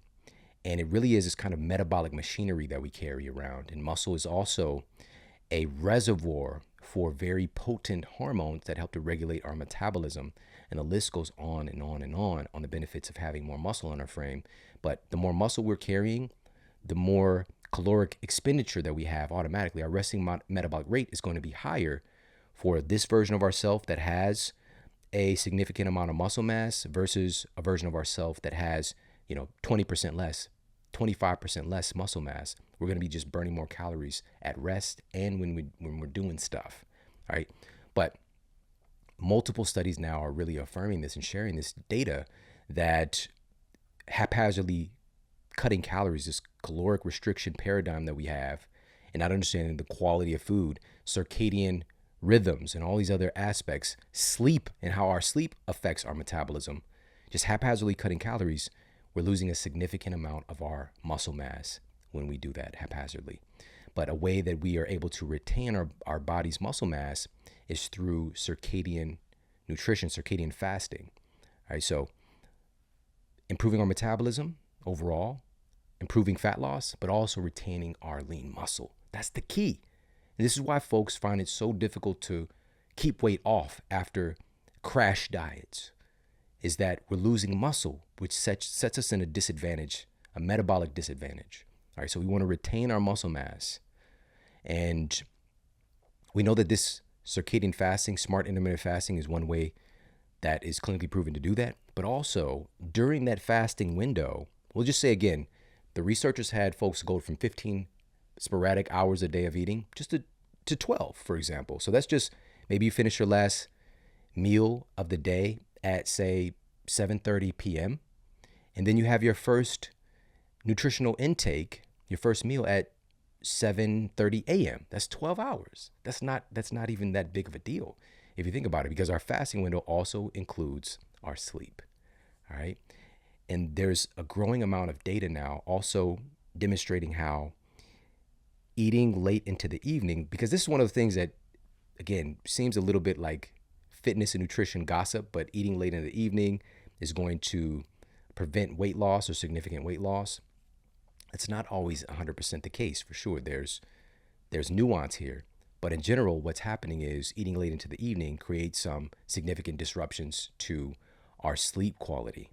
And it really is this kind of metabolic machinery that we carry around. And muscle is also a reservoir for very potent hormones that help to regulate our metabolism. And the list goes on and on and on the benefits of having more muscle in our frame. But the more muscle we're carrying, the more caloric expenditure that we have automatically. Our resting metabolic rate is going to be higher for this version of ourself that has a significant amount of muscle mass versus a version of ourself that has, 20% less, 25% less muscle mass. We're going to be just burning more calories at rest and when we're doing stuff, all right? But multiple studies now are really affirming this and sharing this data that haphazardly cutting calories, this caloric restriction paradigm that we have, and not understanding the quality of food, circadian rhythms, and all these other aspects, sleep and how our sleep affects our metabolism, just haphazardly cutting calories, we're losing a significant amount of our muscle mass when we do that haphazardly. But a way that we are able to retain our body's muscle mass is through circadian nutrition, circadian fasting. All right, so improving our metabolism overall, improving fat loss, but also retaining our lean muscle. That's the key. And this is why folks find it so difficult to keep weight off after crash diets, is that we're losing muscle, which sets us in a disadvantage, a metabolic disadvantage. All right, so we want to retain our muscle mass. And we know that this circadian fasting, smart intermittent fasting, is one way that is clinically proven to do that. But also during that fasting window, we'll just say again, the researchers had folks go from 15 sporadic hours a day of eating just to 12, for example. So that's just maybe you finish your last meal of the day at, say, 7:30 p.m. And then you have your first nutritional intake, your first meal at 7:30 a.m. That's 12 hours. That's not even that big of a deal if you think about it, because our fasting window also includes our sleep. All right. And there's a growing amount of data now also demonstrating how eating late into the evening, because this is one of the things that, again, seems a little bit like fitness and nutrition gossip, but eating late in the evening is going to prevent weight loss or significant weight loss. It's not always 100% the case, for sure. There's nuance here. But in general, what's happening is eating late into the evening creates some significant disruptions to our sleep quality.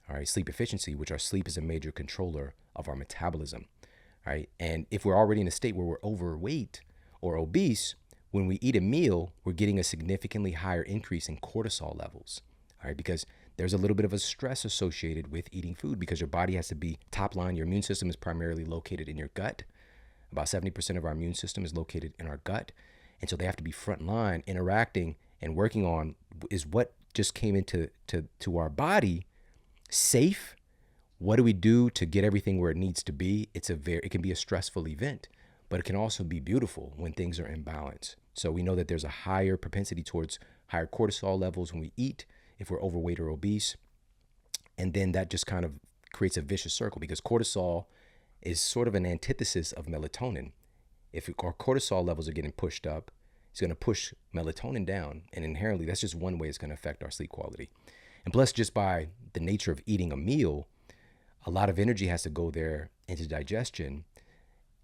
All right, sleep efficiency, which our sleep is a major controller of our metabolism. All right, and if we're already in a state where we're overweight or obese, when we eat a meal, we're getting a significantly higher increase in cortisol levels. All right, because there's a little bit of a stress associated with eating food, because your body has to be top line. Your immune system is primarily located in your gut. About 70% of our immune system is located in our gut. And so they have to be front line, interacting and working on is what just came into to our body safe. What do we do to get everything where it needs to be? It can be a stressful event, but it can also be beautiful when things are in balance. So we know that there's a higher propensity towards higher cortisol levels when we eat, if we're overweight or obese. And then that just kind of creates a vicious circle, because cortisol is sort of an antithesis of melatonin. If our cortisol levels are getting pushed up, it's going to push melatonin down. And inherently, that's just one way it's going to affect our sleep quality. And plus, just by the nature of eating a meal, a lot of energy has to go there into digestion.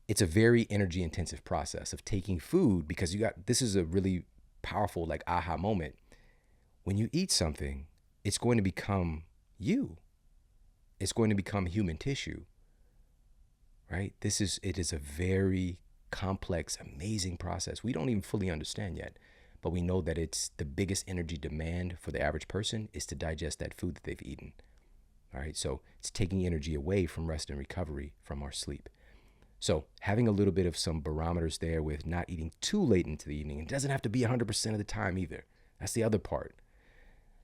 It's a very energy intensive process of taking food, because this is a really powerful like aha moment. When you eat something, it's going to become you. It's going to become human tissue, right? It is a very complex, amazing process. We don't even fully understand yet, but we know that it's the biggest energy demand for the average person is to digest that food that they've eaten. All right, so it's taking energy away from rest and recovery from our sleep. So having a little bit of some barometers there with not eating too late into the evening. It doesn't have to be 100% of the time either. That's the other part.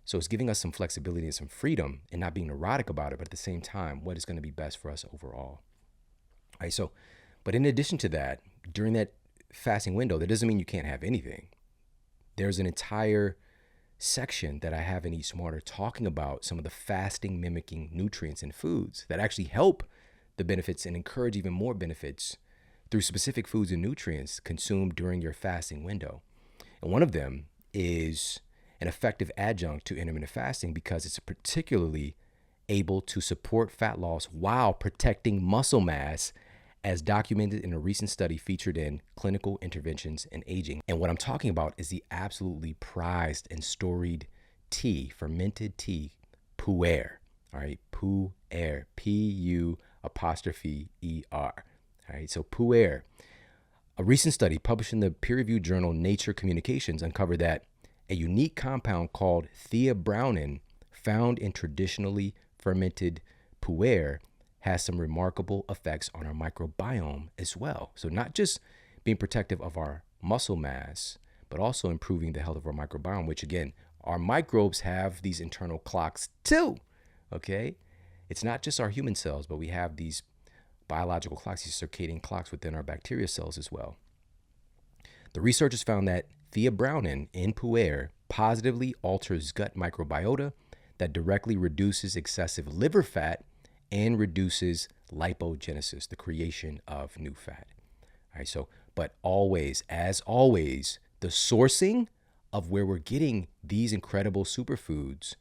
So it's giving us some flexibility and some freedom and not being neurotic about it, but at the same time, what is going to be best for us overall. All right, so, but in addition to that, during that fasting window, that doesn't mean you can't have anything. There's an entire section that I have in Eat Smarter talking about some of the fasting mimicking nutrients in foods that actually help the benefits and encourage even more benefits through specific foods and nutrients consumed during your fasting window. And one of them is an effective adjunct to intermittent fasting, because it's particularly able to support fat loss while protecting muscle mass, as documented in a recent study featured in Clinical Interventions in Aging. And what I'm talking about is the absolutely prized and storied tea, fermented tea, pu'er. All right, pu'er, P-U''er. All right, so pu'er. A recent study published in the peer-reviewed journal Nature Communications uncovered that a unique compound called theobromine, found in traditionally fermented pu'er, has some remarkable effects on our microbiome as well. So not just being protective of our muscle mass, but also improving the health of our microbiome, which again, our microbes have these internal clocks too, okay? It's not just our human cells, but we have these biological clocks, these circadian clocks within our bacteria cells as well. The researchers found that theobromine in pu'er positively alters gut microbiota that directly reduces excessive liver fat and reduces lipogenesis, the creation of new fat. All right, so, but always, as always, the sourcing of where we're getting these incredible superfoods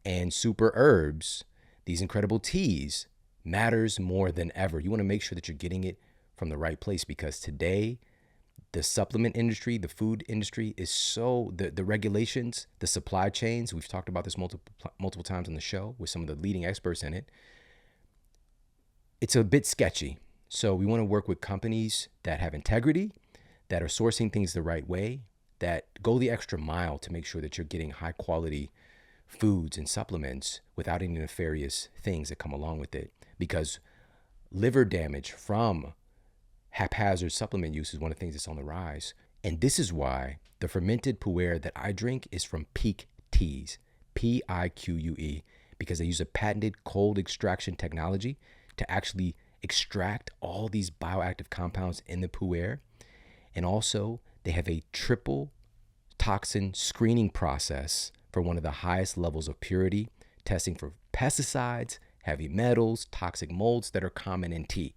and super herbs, these incredible teas, matters more than ever. You want to make sure that you're getting it from the right place, because today, the supplement industry, the food industry is so, the regulations, the supply chains, we've talked about this multiple times on the show with some of the leading experts in it. It's a bit sketchy. So we want to work with companies that have integrity, that are sourcing things the right way, that go the extra mile to make sure that you're getting high quality foods and supplements without any nefarious things that come along with it. Because liver damage from haphazard supplement use is one of the things that's on the rise. And this is why the fermented pu'er that I drink is from Pique Teas, Pique, because they use a patented cold extraction technology to actually extract all these bioactive compounds in the pu'er. And also they have a triple toxin screening process for one of the highest levels of purity, testing for pesticides, heavy metals, toxic molds that are common in tea.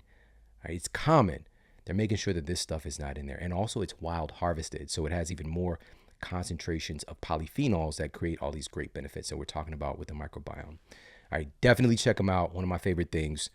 Right? It's common. They're making sure that this stuff is not in there. And also it's wild harvested, so it has even more concentrations of polyphenols that create all these great benefits that we're talking about with the microbiome. All right, definitely check them out. One of my favorite things.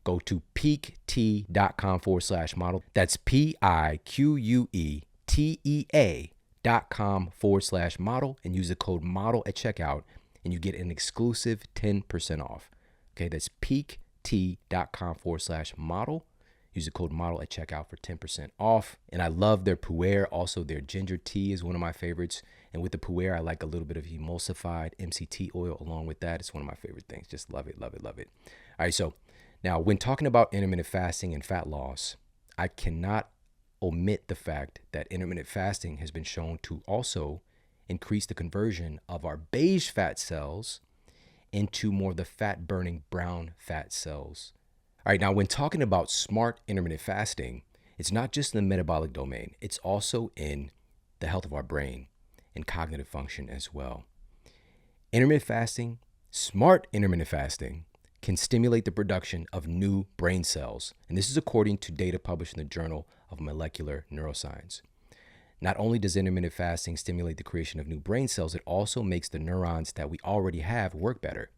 Go to piquetea.com/model. That's piquetea.com/model and use the code model at checkout and you get an exclusive 10% off. Okay, that's piquetea.com/model. Use the code model at checkout for 10% off. And I love their pu'er. Also, their ginger tea is one of my favorites. And with the pu'er, I like a little bit of emulsified MCT oil along with that. It's one of my favorite things. Just love it, love it, love it. All right, so now when talking about intermittent fasting and fat loss, I cannot omit the fact that intermittent fasting has been shown to also increase the conversion of our beige fat cells into more of the fat burning brown fat cells. All right, now when talking about smart intermittent fasting, it's not just in the metabolic domain, it's also in the health of our brain and cognitive function as well. Intermittent fasting, smart intermittent fasting, can stimulate the production of new brain cells. And this is according to data published in the Journal of Molecular Neuroscience. Not only does intermittent fasting stimulate the creation of new brain cells, it also makes the neurons that we already have work better.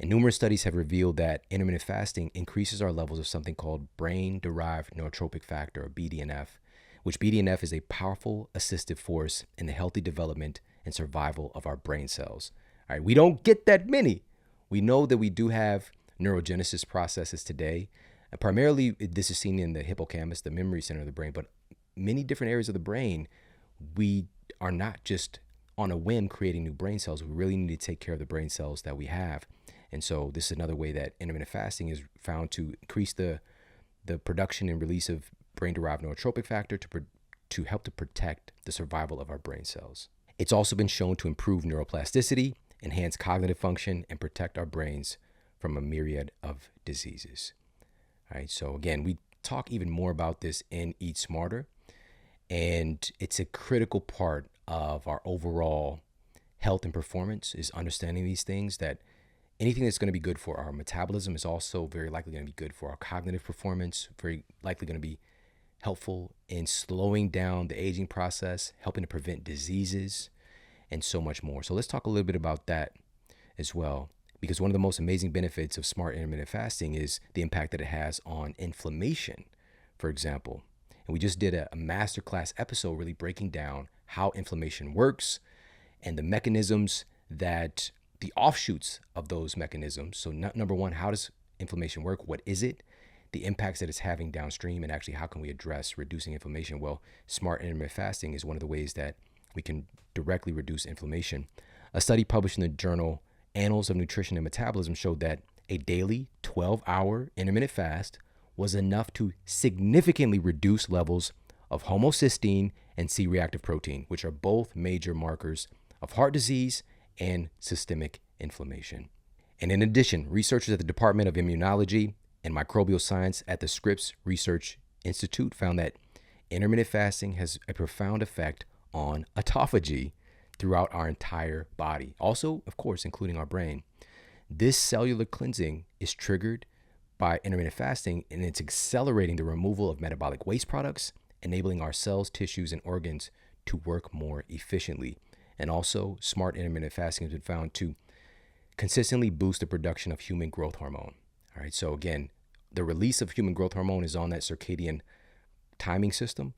And numerous studies have revealed that intermittent fasting increases our levels of something called brain-derived neurotrophic factor, or BDNF, which BDNF is a powerful assistive force in the healthy development and survival of our brain cells. All right, we don't get that many. We know that we do have neurogenesis processes today. And primarily, this is seen in the hippocampus, the memory center of the brain, but many different areas of the brain, we are not just on a whim creating new brain cells. We really need to take care of the brain cells that we have. And so this is another way that intermittent fasting is found to increase the production and release of brain-derived neurotrophic factor to help to protect the survival of our brain cells. It's also been shown to improve neuroplasticity, enhance cognitive function, and protect our brains from a myriad of diseases. All right, so again, we talk even more about this in Eat Smarter, and it's a critical part of our overall health and performance is understanding these things, that anything that's going to be good for our metabolism is also very likely going to be good for our cognitive performance, very likely going to be helpful in slowing down the aging process, helping to prevent diseases, and so much more. So let's talk a little bit about that as well, because one of the most amazing benefits of smart intermittent fasting is the impact that it has on inflammation, for example. And we just did a masterclass episode really breaking down how inflammation works and the mechanisms that the offshoots of those mechanisms. So number one, how does inflammation work? What is it? The impacts that it's having downstream, and actually how can we address reducing inflammation? Well, smart intermittent fasting is one of the ways that we can directly reduce inflammation. A study published in the journal Annals of Nutrition and Metabolism showed that a daily 12-hour intermittent fast was enough to significantly reduce levels of homocysteine and C-reactive protein, which are both major markers of heart disease and systemic inflammation. And in addition, researchers at the Department of Immunology and Microbial Science at the Scripps Research Institute found that intermittent fasting has a profound effect on autophagy throughout our entire body. Also, of course, including our brain. This cellular cleansing is triggered by intermittent fasting, and it's accelerating the removal of metabolic waste products, enabling our cells, tissues, and organs to work more efficiently. And also, smart intermittent fasting has been found to consistently boost the production of human growth hormone. All right, so again, the release of human growth hormone is on that circadian timing system.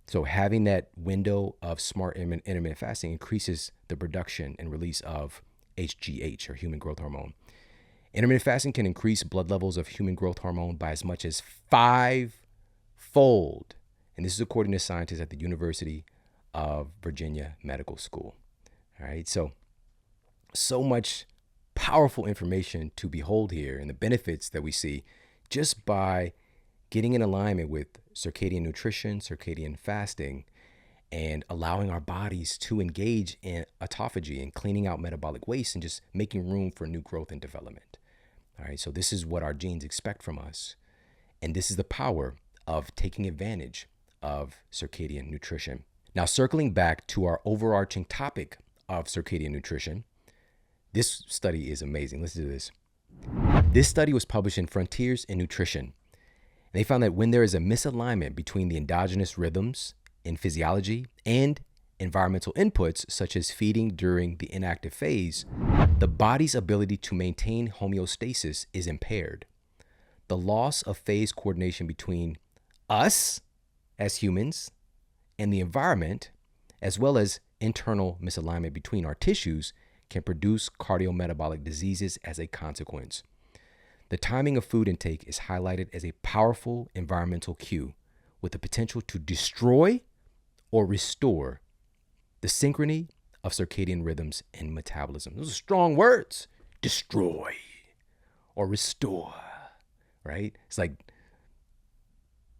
So having that window of smart intermittent fasting increases the production and release of HGH, or human growth hormone. Intermittent fasting can increase blood levels of human growth hormone by as much as 5-fold. And this is according to scientists at the University of Virginia Medical School. All right, so much powerful information to behold here, and the benefits that we see just by getting in alignment with circadian nutrition, circadian fasting, and allowing our bodies to engage in autophagy and cleaning out metabolic waste and just making room for new growth and development. All right, so this is what our genes expect from us. And this is the power of taking advantage of circadian nutrition. Now, circling back to our overarching topic of circadian nutrition, this study is amazing. Listen to this. This study was published in Frontiers in Nutrition. They found that when there is a misalignment between the endogenous rhythms in physiology and environmental inputs, such as feeding during the inactive phase, the body's ability to maintain homeostasis is impaired. The loss of phase coordination between us as humans and the environment, as well as internal misalignment between our tissues, can produce cardiometabolic diseases as a consequence. The timing of food intake is highlighted as a powerful environmental cue with the potential to destroy or restore the synchrony of circadian rhythms and metabolism. Those are strong words. Destroy or restore, right? It's like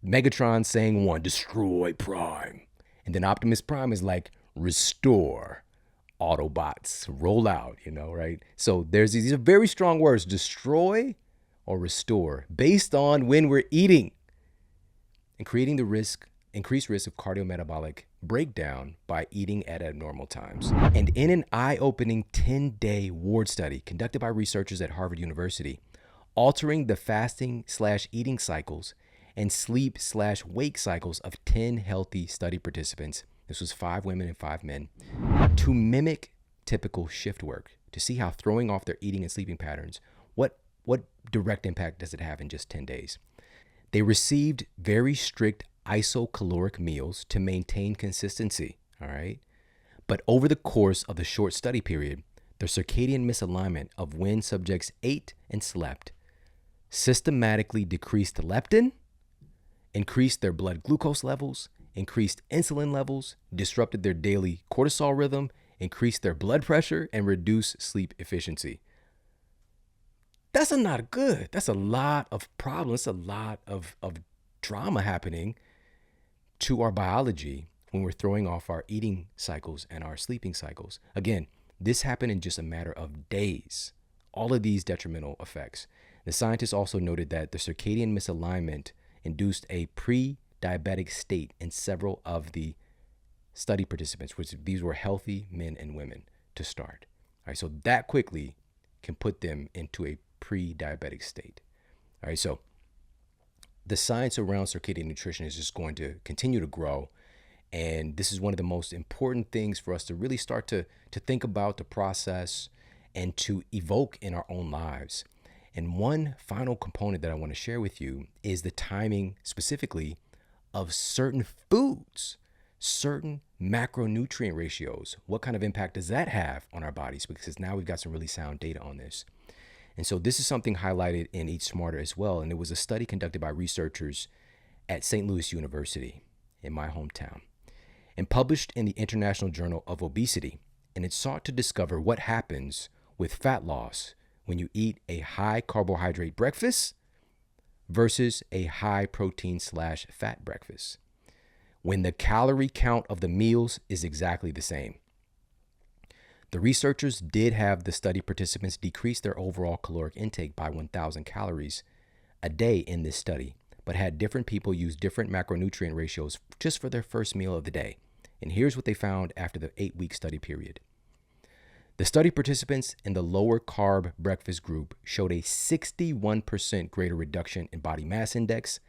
Megatron saying one, destroy Prime. And then Optimus Prime is like, restore Autobots, roll out, right? So these are very strong words, destroy or restore, based on when we're eating, and creating the increased risk of cardiometabolic breakdown by eating at abnormal times. And in an eye-opening 10-day ward study conducted by researchers at Harvard University, altering the fasting/eating cycles and sleep/wake cycles of 10 healthy study participants, this was 5 women and 5 men, to mimic typical shift work, to see how throwing off their eating and sleeping patterns, what direct impact does it have in just 10 days? They received very strict isocaloric meals to maintain consistency, all right? But over the course of the short study period, the circadian misalignment of when subjects ate and slept systematically decreased leptin, increased their blood glucose levels, increased insulin levels, disrupted their daily cortisol rhythm, increased their blood pressure, and reduced sleep efficiency. That's not good. That's a lot of problems. A lot of drama happening to our biology when we're throwing off our eating cycles and our sleeping cycles. Again, this happened in just a matter of days. All of these detrimental effects. The scientists also noted that the circadian misalignment induced a pre-diabetic state in several of the study participants, which these were healthy men and women to start. All right, so that quickly can put them into a pre-diabetic state. All right, so the science around circadian nutrition is just going to continue to grow. And this is one of the most important things for us to really start to think about, to process, and to evoke in our own lives. And one final component that I want to share with you is the timing specifically of certain foods, certain macronutrient ratios. What kind of impact does that have on our bodies? Because now we've got some really sound data on this. And so this is something highlighted in Eat Smarter as well. And it was a study conducted by researchers at St. Louis University in my hometown and published in the International Journal of Obesity. And it sought to discover what happens with fat loss when you eat a high carbohydrate breakfast versus a high protein/fat breakfast, when the calorie count of the meals is exactly the same. The researchers did have the study participants decrease their overall caloric intake by 1,000 calories a day in this study, but had different people use different macronutrient ratios just for their first meal of the day. And here's what they found after the 8-week study period. The study participants in the lower carb breakfast group showed a 61% greater reduction in body mass index,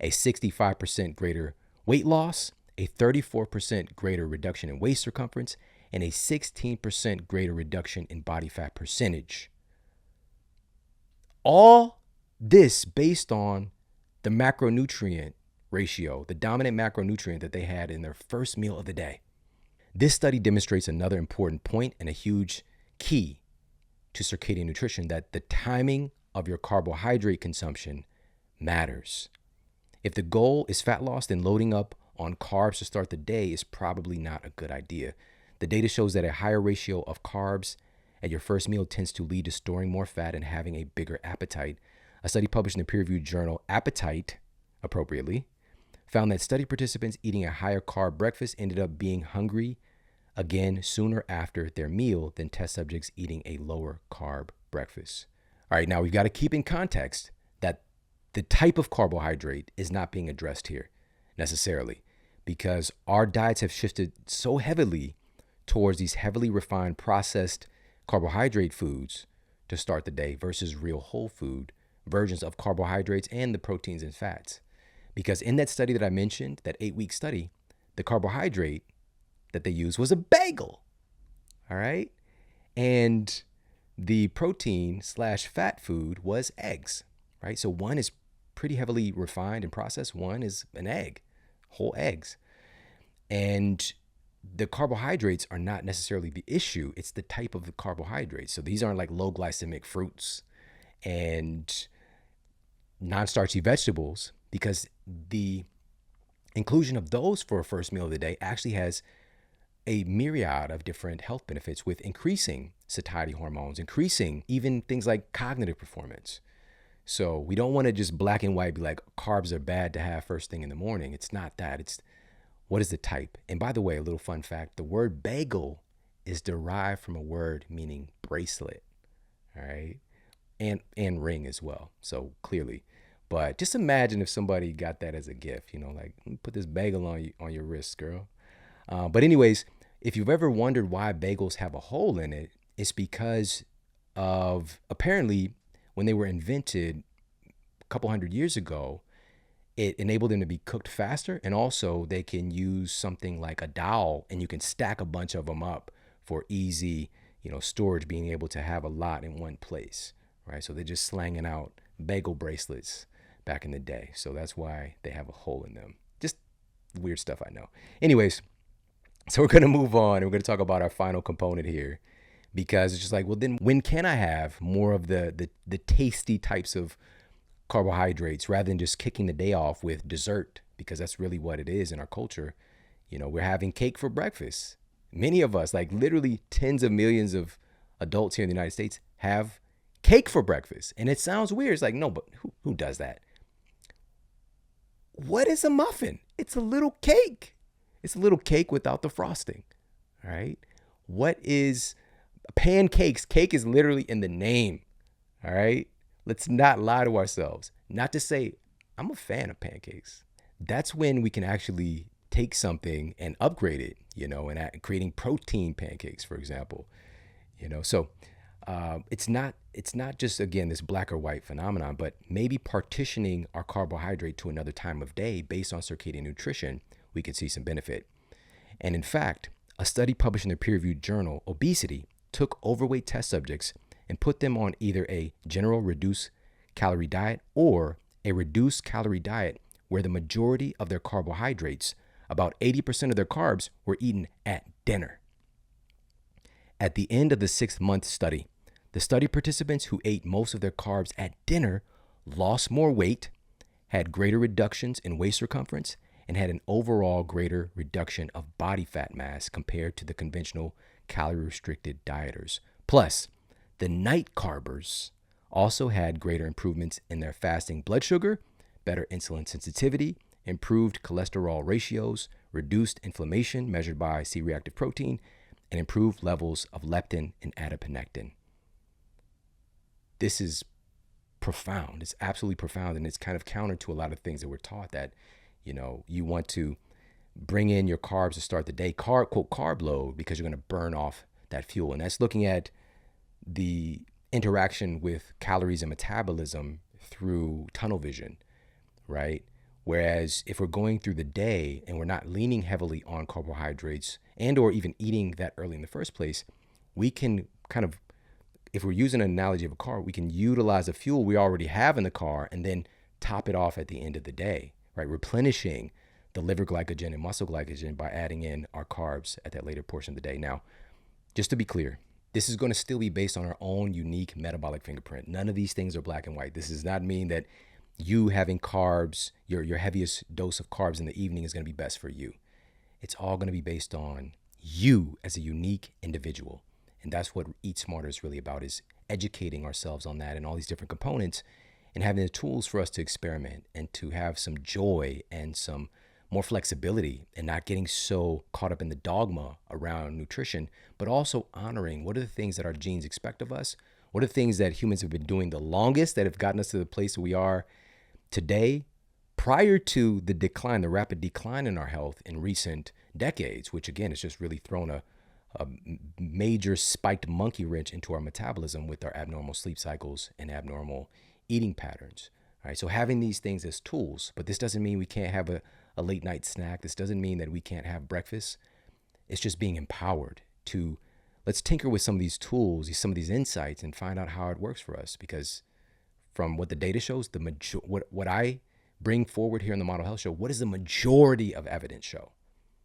a 65% greater weight loss, a 34% greater reduction in waist circumference, and a 16% greater reduction in body fat percentage. All this based on the macronutrient ratio, the dominant macronutrient that they had in their first meal of the day. This study demonstrates another important point and a huge key to circadian nutrition, that the timing of your carbohydrate consumption matters. If the goal is fat loss, then loading up on carbs to start the day is probably not a good idea. The data shows that a higher ratio of carbs at your first meal tends to lead to storing more fat and having a bigger appetite. A study published in the peer-reviewed journal Appetite, appropriately, found that study participants eating a higher carb breakfast ended up being hungry again sooner after their meal than test subjects eating a lower carb breakfast. All right, now we've got to keep in context that the type of carbohydrate is not being addressed here necessarily, because our diets have shifted so heavily towards these heavily refined processed carbohydrate foods to start the day versus real whole food versions of carbohydrates and the proteins and fats. Because in that study that I mentioned, that 8-week study, the carbohydrate that they used was a bagel. All right. And the protein / fat food was eggs. Right. So one is pretty heavily refined and processed. One is an egg, whole eggs. And the carbohydrates are not necessarily the issue. It's the type of the carbohydrates. So these aren't like low glycemic fruits and non-starchy vegetables, because the inclusion of those for a first meal of the day actually has a myriad of different health benefits, with increasing satiety hormones, increasing even things like cognitive performance. So we don't want to just black and white be like carbs are bad to have first thing in the morning. It's not that. It's what is the type. And by the way, a little fun fact, the word bagel is derived from a word meaning bracelet. All right. And ring as well. So clearly. But just imagine if somebody got that as a gift, like put this bagel on your wrist, girl. But anyways, if you've ever wondered why bagels have a hole in it, it's because of apparently when they were invented a couple hundred years ago, it enabled them to be cooked faster. And also they can use something like a dowel and you can stack a bunch of them up for easy, storage, being able to have a lot in one place, right? So they're just slanging out bagel bracelets back in the day. So that's why they have a hole in them. Just weird stuff, I know. Anyways, so we're going to move on and we're going to talk about our final component here, because it's just like, well, then when can I have more of the tasty types of carbohydrates rather than just kicking the day off with dessert? Because that's really what it is in our culture. We're having cake for breakfast. Many of us, like literally tens of millions of adults here in the United States, have cake for breakfast. And it sounds weird. It's like, no, but who does that? What is a muffin? It's a little cake. It's a little cake without the frosting. All right. What is pancakes? Cake is literally in the name. All right. Let's not lie to ourselves. Not to say I'm a fan of pancakes. That's when we can actually take something and upgrade it, and creating protein pancakes, for example, so it's not just, again, this black or white phenomenon, but maybe partitioning our carbohydrate to another time of day based on circadian nutrition, we could see some benefit. And in fact, a study published in the peer-reviewed journal Obesity took overweight test subjects and put them on either a general reduced calorie diet or a reduced calorie diet where the majority of their carbohydrates, about 80% of their carbs, were eaten at dinner. At the end of the 6-month study, the study participants who ate most of their carbs at dinner lost more weight, had greater reductions in waist circumference, and had an overall greater reduction of body fat mass compared to the conventional calorie-restricted dieters. Plus, the night carbers also had greater improvements in their fasting blood sugar, better insulin sensitivity, improved cholesterol ratios, reduced inflammation measured by C-reactive protein, and improved levels of leptin and adiponectin. This is profound. It's absolutely profound, and it's kind of counter to a lot of things that we're taught, that you want to bring in your carbs to start the day, quote, carb load, because you're going to burn off that fuel. And that's looking at the interaction with calories and metabolism through tunnel vision, right? Whereas if we're going through the day and we're not leaning heavily on carbohydrates and or even eating that early in the first place, we can kind of, if we're using an analogy of a car, we can utilize the fuel we already have in the car and then top it off at the end of the day, right? Replenishing the liver glycogen and muscle glycogen by adding in our carbs at that later portion of the day. Now, just to be clear, this is going to still be based on our own unique metabolic fingerprint. None of these things are black and white. This does not mean that you having carbs, your heaviest dose of carbs in the evening is going to be best for you. It's all going to be based on you as a unique individual. And that's what Eat Smarter is really about, is educating ourselves on that and all these different components and having the tools for us to experiment and to have some joy and some more flexibility and not getting so caught up in the dogma around nutrition, but also honoring what are the things that our genes expect of us? What are the things that humans have been doing the longest that have gotten us to the place we are today, prior to the decline, the rapid decline in our health in recent decades, which again, has just really thrown a major spiked monkey wrench into our metabolism with our abnormal sleep cycles and abnormal eating patterns. All right, so having these things as tools, but this doesn't mean we can't have a late night snack. This doesn't mean that we can't have breakfast. It's just being empowered to, let's tinker with some of these tools, some of these insights, and find out how it works for us. Because from what the data shows, what I bring forward here in the Model Health Show, what does the majority of evidence show?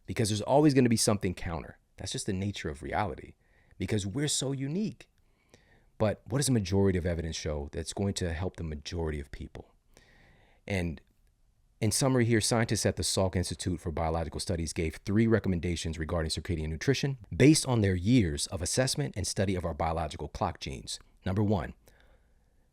Because there's always going to be something counter. That's just the nature of reality, because we're so unique. But what does the majority of evidence show that's going to help the majority of people? And in summary here, scientists at the Salk Institute for Biological Studies gave 3 recommendations regarding circadian nutrition based on their years of assessment and study of our biological clock genes. Number 1,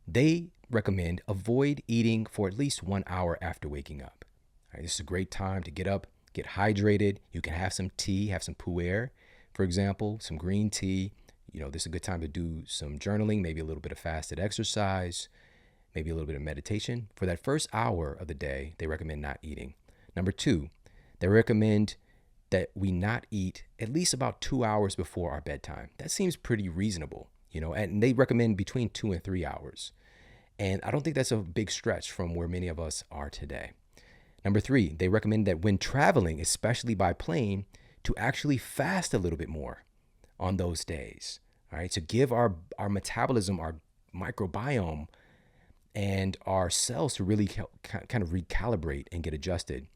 they recommend avoid eating for at least 1 hour after waking up. All right, this is a great time to get up, get hydrated. You can have some tea, have some pu'er, for example, some green tea. This is a good time to do some journaling, maybe a little bit of fasted exercise, maybe a little bit of meditation. For that first hour of the day, they recommend not eating. Number 2, they recommend that we not eat at least about 2 hours before our bedtime. That seems pretty reasonable, and they recommend between 2 and 3 hours. And I don't think that's a big stretch from where many of us are today. Number 3, they recommend that when traveling, especially by plane, to actually fast a little bit more on those days. All right, to give our metabolism, our microbiome, and our cells to really kind of recalibrate and get adjusted.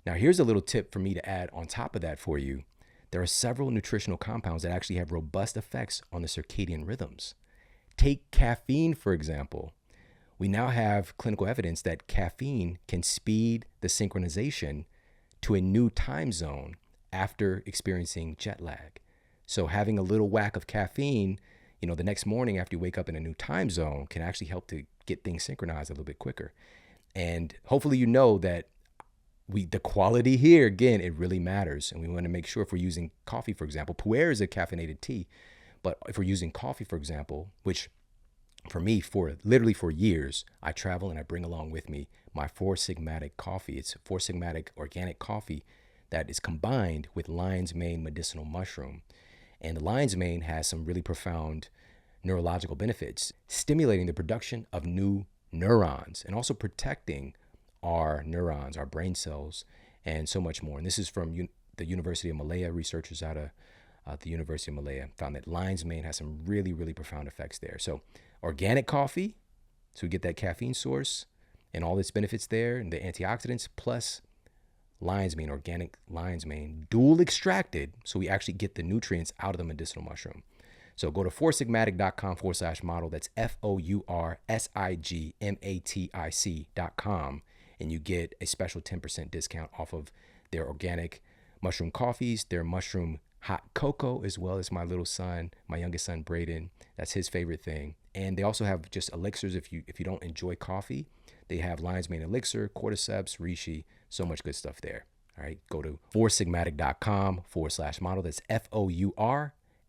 Now, here's a little tip for me to add on top of that for you. There are several nutritional compounds that actually have robust effects on the circadian rhythms. Take caffeine, for example. We now have clinical evidence that caffeine can speed the synchronization to a new time zone after experiencing jet lag. So having a little whack of caffeine, the next morning after you wake up in a new time zone can actually help to get things synchronized a little bit quicker. And hopefully that the quality here, again, it really matters. And we want to make sure if we're using coffee, for example, pu'er is a caffeinated tea. But if we're using coffee, for example, which for me, for years, I travel and I bring along with me my Four Sigmatic coffee. It's Four Sigmatic organic coffee that is combined with lion's mane medicinal mushroom. And the lion's mane has some really profound neurological benefits, stimulating the production of new neurons and also protecting our neurons, our brain cells, and so much more. And this is from the University of Malaya. Researchers out of the University of Malaya found that lion's mane has some really, really profound effects there. So organic coffee, so we get that caffeine source and all its benefits there, and the antioxidants, plus lion's mane, organic lion's mane, dual extracted, so we actually get the nutrients out of the medicinal mushroom. So go to foursigmatic.com/model. That's foursigmatic.com, and you get a special 10% discount off of their organic mushroom coffees, their mushroom hot cocoa, as well as my little son, my youngest son, Braden. That's his favorite thing. And they also have just elixirs. If you don't enjoy coffee, they have lion's mane elixir, cordyceps, reishi, so much good stuff there. All right, go to foursigmatic.com/model.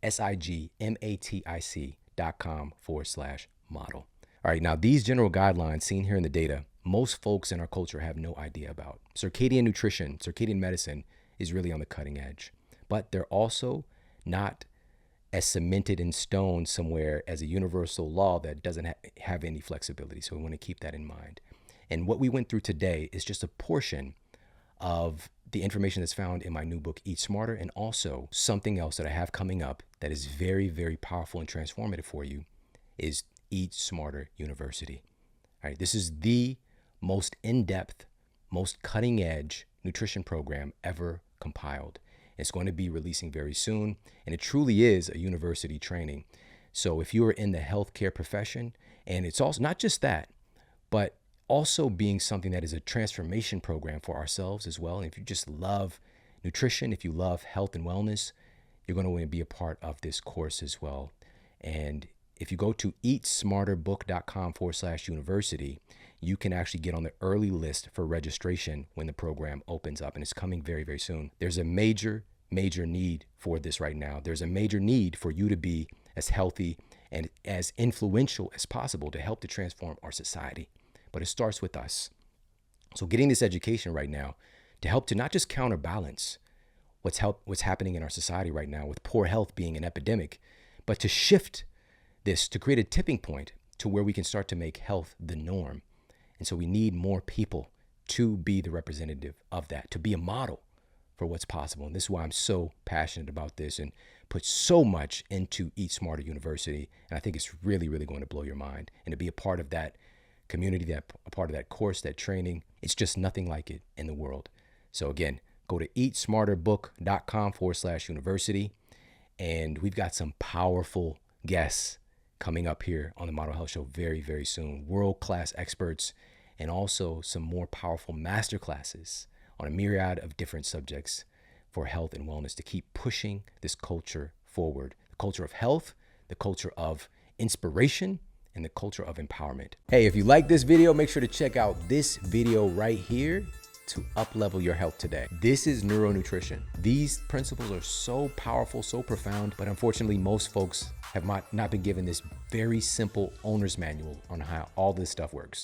That's foursigmatic.com/model. All right, now these general guidelines seen here in the data, most folks in our culture have no idea about. Circadian nutrition, circadian medicine is really on the cutting edge, but they're also not as cemented in stone somewhere as a universal law that doesn't have any flexibility. So we want to keep that in mind. And what we went through today is just a portion of the information that's found in my new book, Eat Smarter, and also something else that I have coming up that is very, very powerful and transformative for you is Eat Smarter University. All right, this is the most in-depth, most cutting-edge nutrition program ever compiled. It's going to be releasing very soon, and it truly is a university training. So if you are in the healthcare profession, and it's also not just that, but also being something that is a transformation program for ourselves as well. And if you just love nutrition, if you love health and wellness, you're going to want to be a part of this course as well. And if you go to eatsmarterbook.com/university, you can actually get on the early list for registration when the program opens up, and it's coming very, very soon. There's a major need for this right now. There's a major need for you to be as healthy and as influential as possible to help to transform our society. But it starts with us. So getting this education right now to help to not just counterbalance what's happening in our society right now with poor health being an epidemic, but to shift this, to create a tipping point to where we can start to make health the norm. And so we need more people to be the representative of that, to be a model for what's possible. And this is why I'm so passionate about this and put so much into Eat Smarter University. And I think it's really, really going to blow your mind. And to be a part of that community, a part of that course, that training, it's just nothing like it in the world. So again, go to eatsmarterbook.com/university. And we've got some powerful guests coming up here on the Model Health Show very, very soon. World-class experts and also some more powerful masterclasses on a myriad of different subjects for health and wellness to keep pushing this culture forward. The culture of health, the culture of inspiration, and the culture of empowerment. Hey, if you like this video, make sure to check out this video right here to up-level your health today. This is neuronutrition. These principles are so powerful, so profound, but unfortunately, most folks have not been given this very simple owner's manual on how all this stuff works.